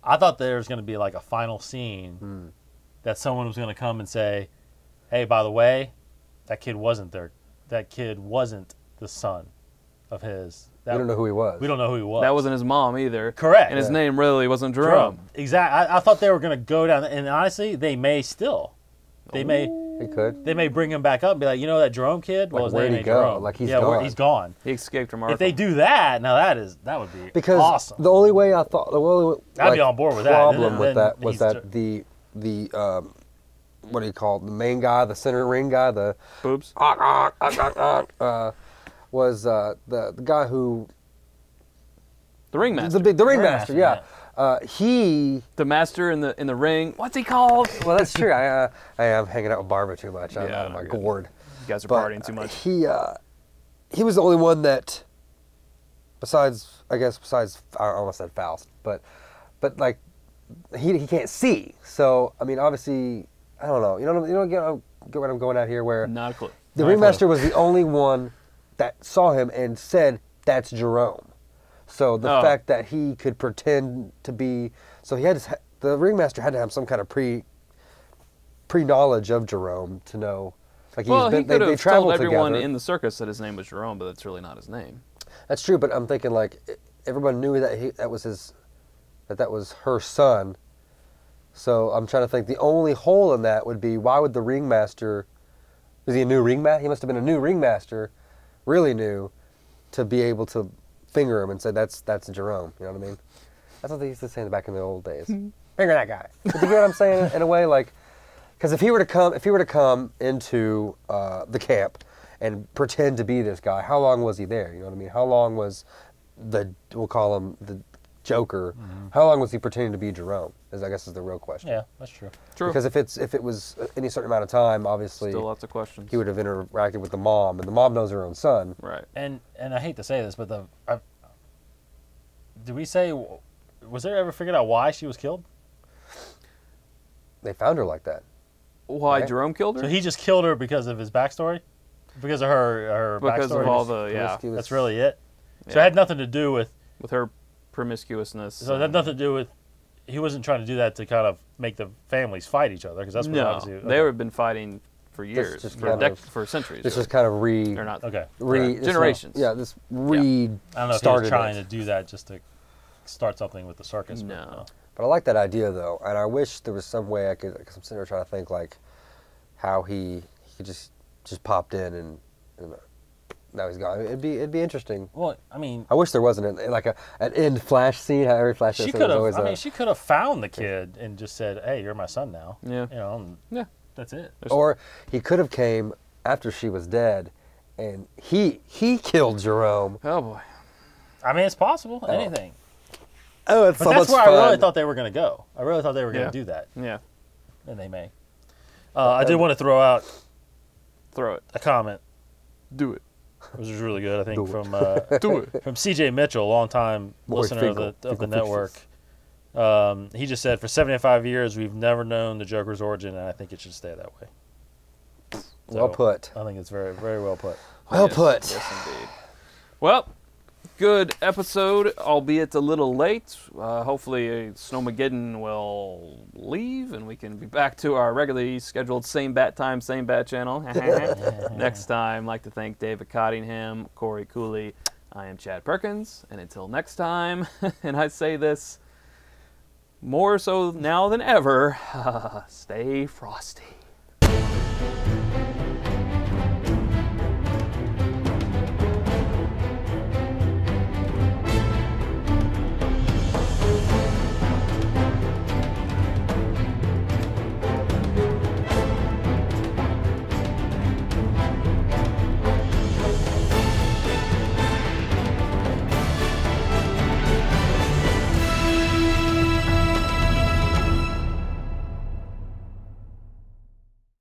[SPEAKER 2] I thought there was going to be like a final scene that someone was going to come and say, "Hey, by the way, that kid wasn't there. That kid wasn't the son of his."
[SPEAKER 3] We don't know who he was.
[SPEAKER 2] We don't know who he was.
[SPEAKER 1] That wasn't his mom either.
[SPEAKER 2] Correct.
[SPEAKER 1] And his name really wasn't Jerome.
[SPEAKER 2] Exactly. I thought they were going to go down, and honestly, they may still. They may.
[SPEAKER 3] He could.
[SPEAKER 2] They may bring him back up and be like, you know that Jerome kid? Well,
[SPEAKER 3] Like,
[SPEAKER 2] his
[SPEAKER 3] where'd
[SPEAKER 2] name
[SPEAKER 3] he
[SPEAKER 2] ain't
[SPEAKER 3] go?
[SPEAKER 2] Jerome.
[SPEAKER 3] Like, he's
[SPEAKER 2] yeah,
[SPEAKER 3] gone.
[SPEAKER 2] he's gone.
[SPEAKER 1] He escaped from Arkham.
[SPEAKER 2] If they do that, now that would be
[SPEAKER 3] Because
[SPEAKER 2] awesome.
[SPEAKER 3] the only way I thought the only
[SPEAKER 2] I'd be on board with that.
[SPEAKER 3] problem with
[SPEAKER 2] Then
[SPEAKER 3] that was
[SPEAKER 2] he's
[SPEAKER 3] that the what do you call it? The main guy, the center ring guy, the
[SPEAKER 1] Boobs.
[SPEAKER 3] was the guy who
[SPEAKER 1] The ringmaster.
[SPEAKER 3] the ringmaster. Yeah, he.
[SPEAKER 1] The master in the ring. What's he called?
[SPEAKER 3] Well, that's true. I am hanging out with Barbara too much. I'm
[SPEAKER 1] Yeah,
[SPEAKER 3] I'm
[SPEAKER 1] good.
[SPEAKER 3] gourd.
[SPEAKER 1] You guys are
[SPEAKER 3] But
[SPEAKER 1] partying too much.
[SPEAKER 3] he was the only one that, besides I almost said Faust, but like he can't see. So I mean, obviously, I don't know. You don't get what I'm going at here. Where
[SPEAKER 1] Not a clue.
[SPEAKER 3] the ringmaster was the only one that saw him and said, "That's Jerome." So the fact that he could pretend to be, so the ringmaster had to have some kind of pre-knowledge of Jerome to know. Like
[SPEAKER 1] Well, he could have
[SPEAKER 3] traveled
[SPEAKER 1] told everyone
[SPEAKER 3] together.
[SPEAKER 1] in the circus that his name was Jerome, but that's really not his name.
[SPEAKER 3] That's true, but I'm thinking like everyone knew that that was her son. So I'm trying to think. The only hole in that would be, why would the ringmaster? Was he a new ringmaster? He must have been a new ringmaster, really new, to be able to finger him and say that's Jerome. You know what I mean? That's what they used to say back in the old days. Finger that guy. But you get what I'm saying in a way, like, because if he were to come into the camp and pretend to be this guy, how long was he there? You know what I mean? How long was we'll call him the Joker? How long was he pretending to be Jerome? I guess is the real question.
[SPEAKER 2] Yeah, that's true.
[SPEAKER 1] True.
[SPEAKER 3] Because if it was any certain amount of time, obviously
[SPEAKER 1] Still lots of questions.
[SPEAKER 3] he would have interacted with the mom, and the mom knows her own son.
[SPEAKER 1] Right.
[SPEAKER 2] And I hate to say this, but did we say, was there ever figured out why she was killed?
[SPEAKER 3] They found her like that.
[SPEAKER 1] Why
[SPEAKER 3] Right.
[SPEAKER 1] Jerome killed her?
[SPEAKER 2] So he just killed her because of his backstory? Because of her
[SPEAKER 1] because
[SPEAKER 2] backstory?
[SPEAKER 1] of all the
[SPEAKER 3] Promiscuous.
[SPEAKER 2] That's really it? So
[SPEAKER 1] Yeah.
[SPEAKER 2] it had nothing to do with,
[SPEAKER 1] with her promiscuousness.
[SPEAKER 2] so it had nothing to do with, he wasn't trying to do that to kind of make the families fight each other, because that's what
[SPEAKER 1] No,
[SPEAKER 2] obviously...
[SPEAKER 1] they have been fighting for years,
[SPEAKER 3] just
[SPEAKER 1] for,
[SPEAKER 3] kind of-
[SPEAKER 1] for centuries.
[SPEAKER 3] This
[SPEAKER 1] really.
[SPEAKER 3] was kind of
[SPEAKER 1] Or not.
[SPEAKER 2] Okay.
[SPEAKER 3] this
[SPEAKER 1] Generations.
[SPEAKER 3] Yeah, this
[SPEAKER 2] I don't know if he
[SPEAKER 3] started
[SPEAKER 2] was trying
[SPEAKER 3] it.
[SPEAKER 2] to do that just to start something with the circus. but
[SPEAKER 1] No.
[SPEAKER 3] But I like that idea though, and I wish there was some way because I'm sitting there trying to think like how he just popped in and now he's gone. It'd be interesting.
[SPEAKER 2] Well, I mean,
[SPEAKER 3] I wish there wasn't an end flash scene. How every flash
[SPEAKER 2] she
[SPEAKER 3] scene
[SPEAKER 2] could
[SPEAKER 3] was
[SPEAKER 2] have.
[SPEAKER 3] always
[SPEAKER 2] I mean, she could have found the kid and just said, "Hey, you're my son now."
[SPEAKER 1] Yeah.
[SPEAKER 2] You know. And
[SPEAKER 1] Yeah.
[SPEAKER 2] That's it.
[SPEAKER 3] or he could have came after she was dead, and he killed Jerome.
[SPEAKER 1] Oh boy.
[SPEAKER 2] I mean, it's possible. Anything.
[SPEAKER 3] Oh, it's
[SPEAKER 2] But
[SPEAKER 3] so
[SPEAKER 2] that's
[SPEAKER 3] much
[SPEAKER 2] where
[SPEAKER 3] fun.
[SPEAKER 2] I really thought they were going to go. I really thought they were going
[SPEAKER 1] Yeah.
[SPEAKER 2] to do that,
[SPEAKER 1] Yeah.
[SPEAKER 2] and they may. I did want to throw out
[SPEAKER 1] Throw it.
[SPEAKER 2] a comment,
[SPEAKER 1] Do it.
[SPEAKER 2] which was really good. I think
[SPEAKER 3] Do it.
[SPEAKER 2] from
[SPEAKER 1] Do it.
[SPEAKER 2] from C.J. Mitchell, longtime
[SPEAKER 3] Boy,
[SPEAKER 2] listener of the network. He just said, "For 75 years, we've never known the Joker's origin, and I think it should stay that way."
[SPEAKER 3] Well put.
[SPEAKER 2] I think it's very, very well put.
[SPEAKER 3] Well
[SPEAKER 1] Yes,
[SPEAKER 3] put.
[SPEAKER 1] Yes, indeed. Well, good episode, albeit a little late. Hopefully, Snowmageddon will leave and we can be back to our regularly scheduled same bat time, same bat channel. Next time, I'd like to thank David Cottingham, Cory Cooley. I am Chad Perkins, and until next time, and I say this more so now than ever, stay frosty.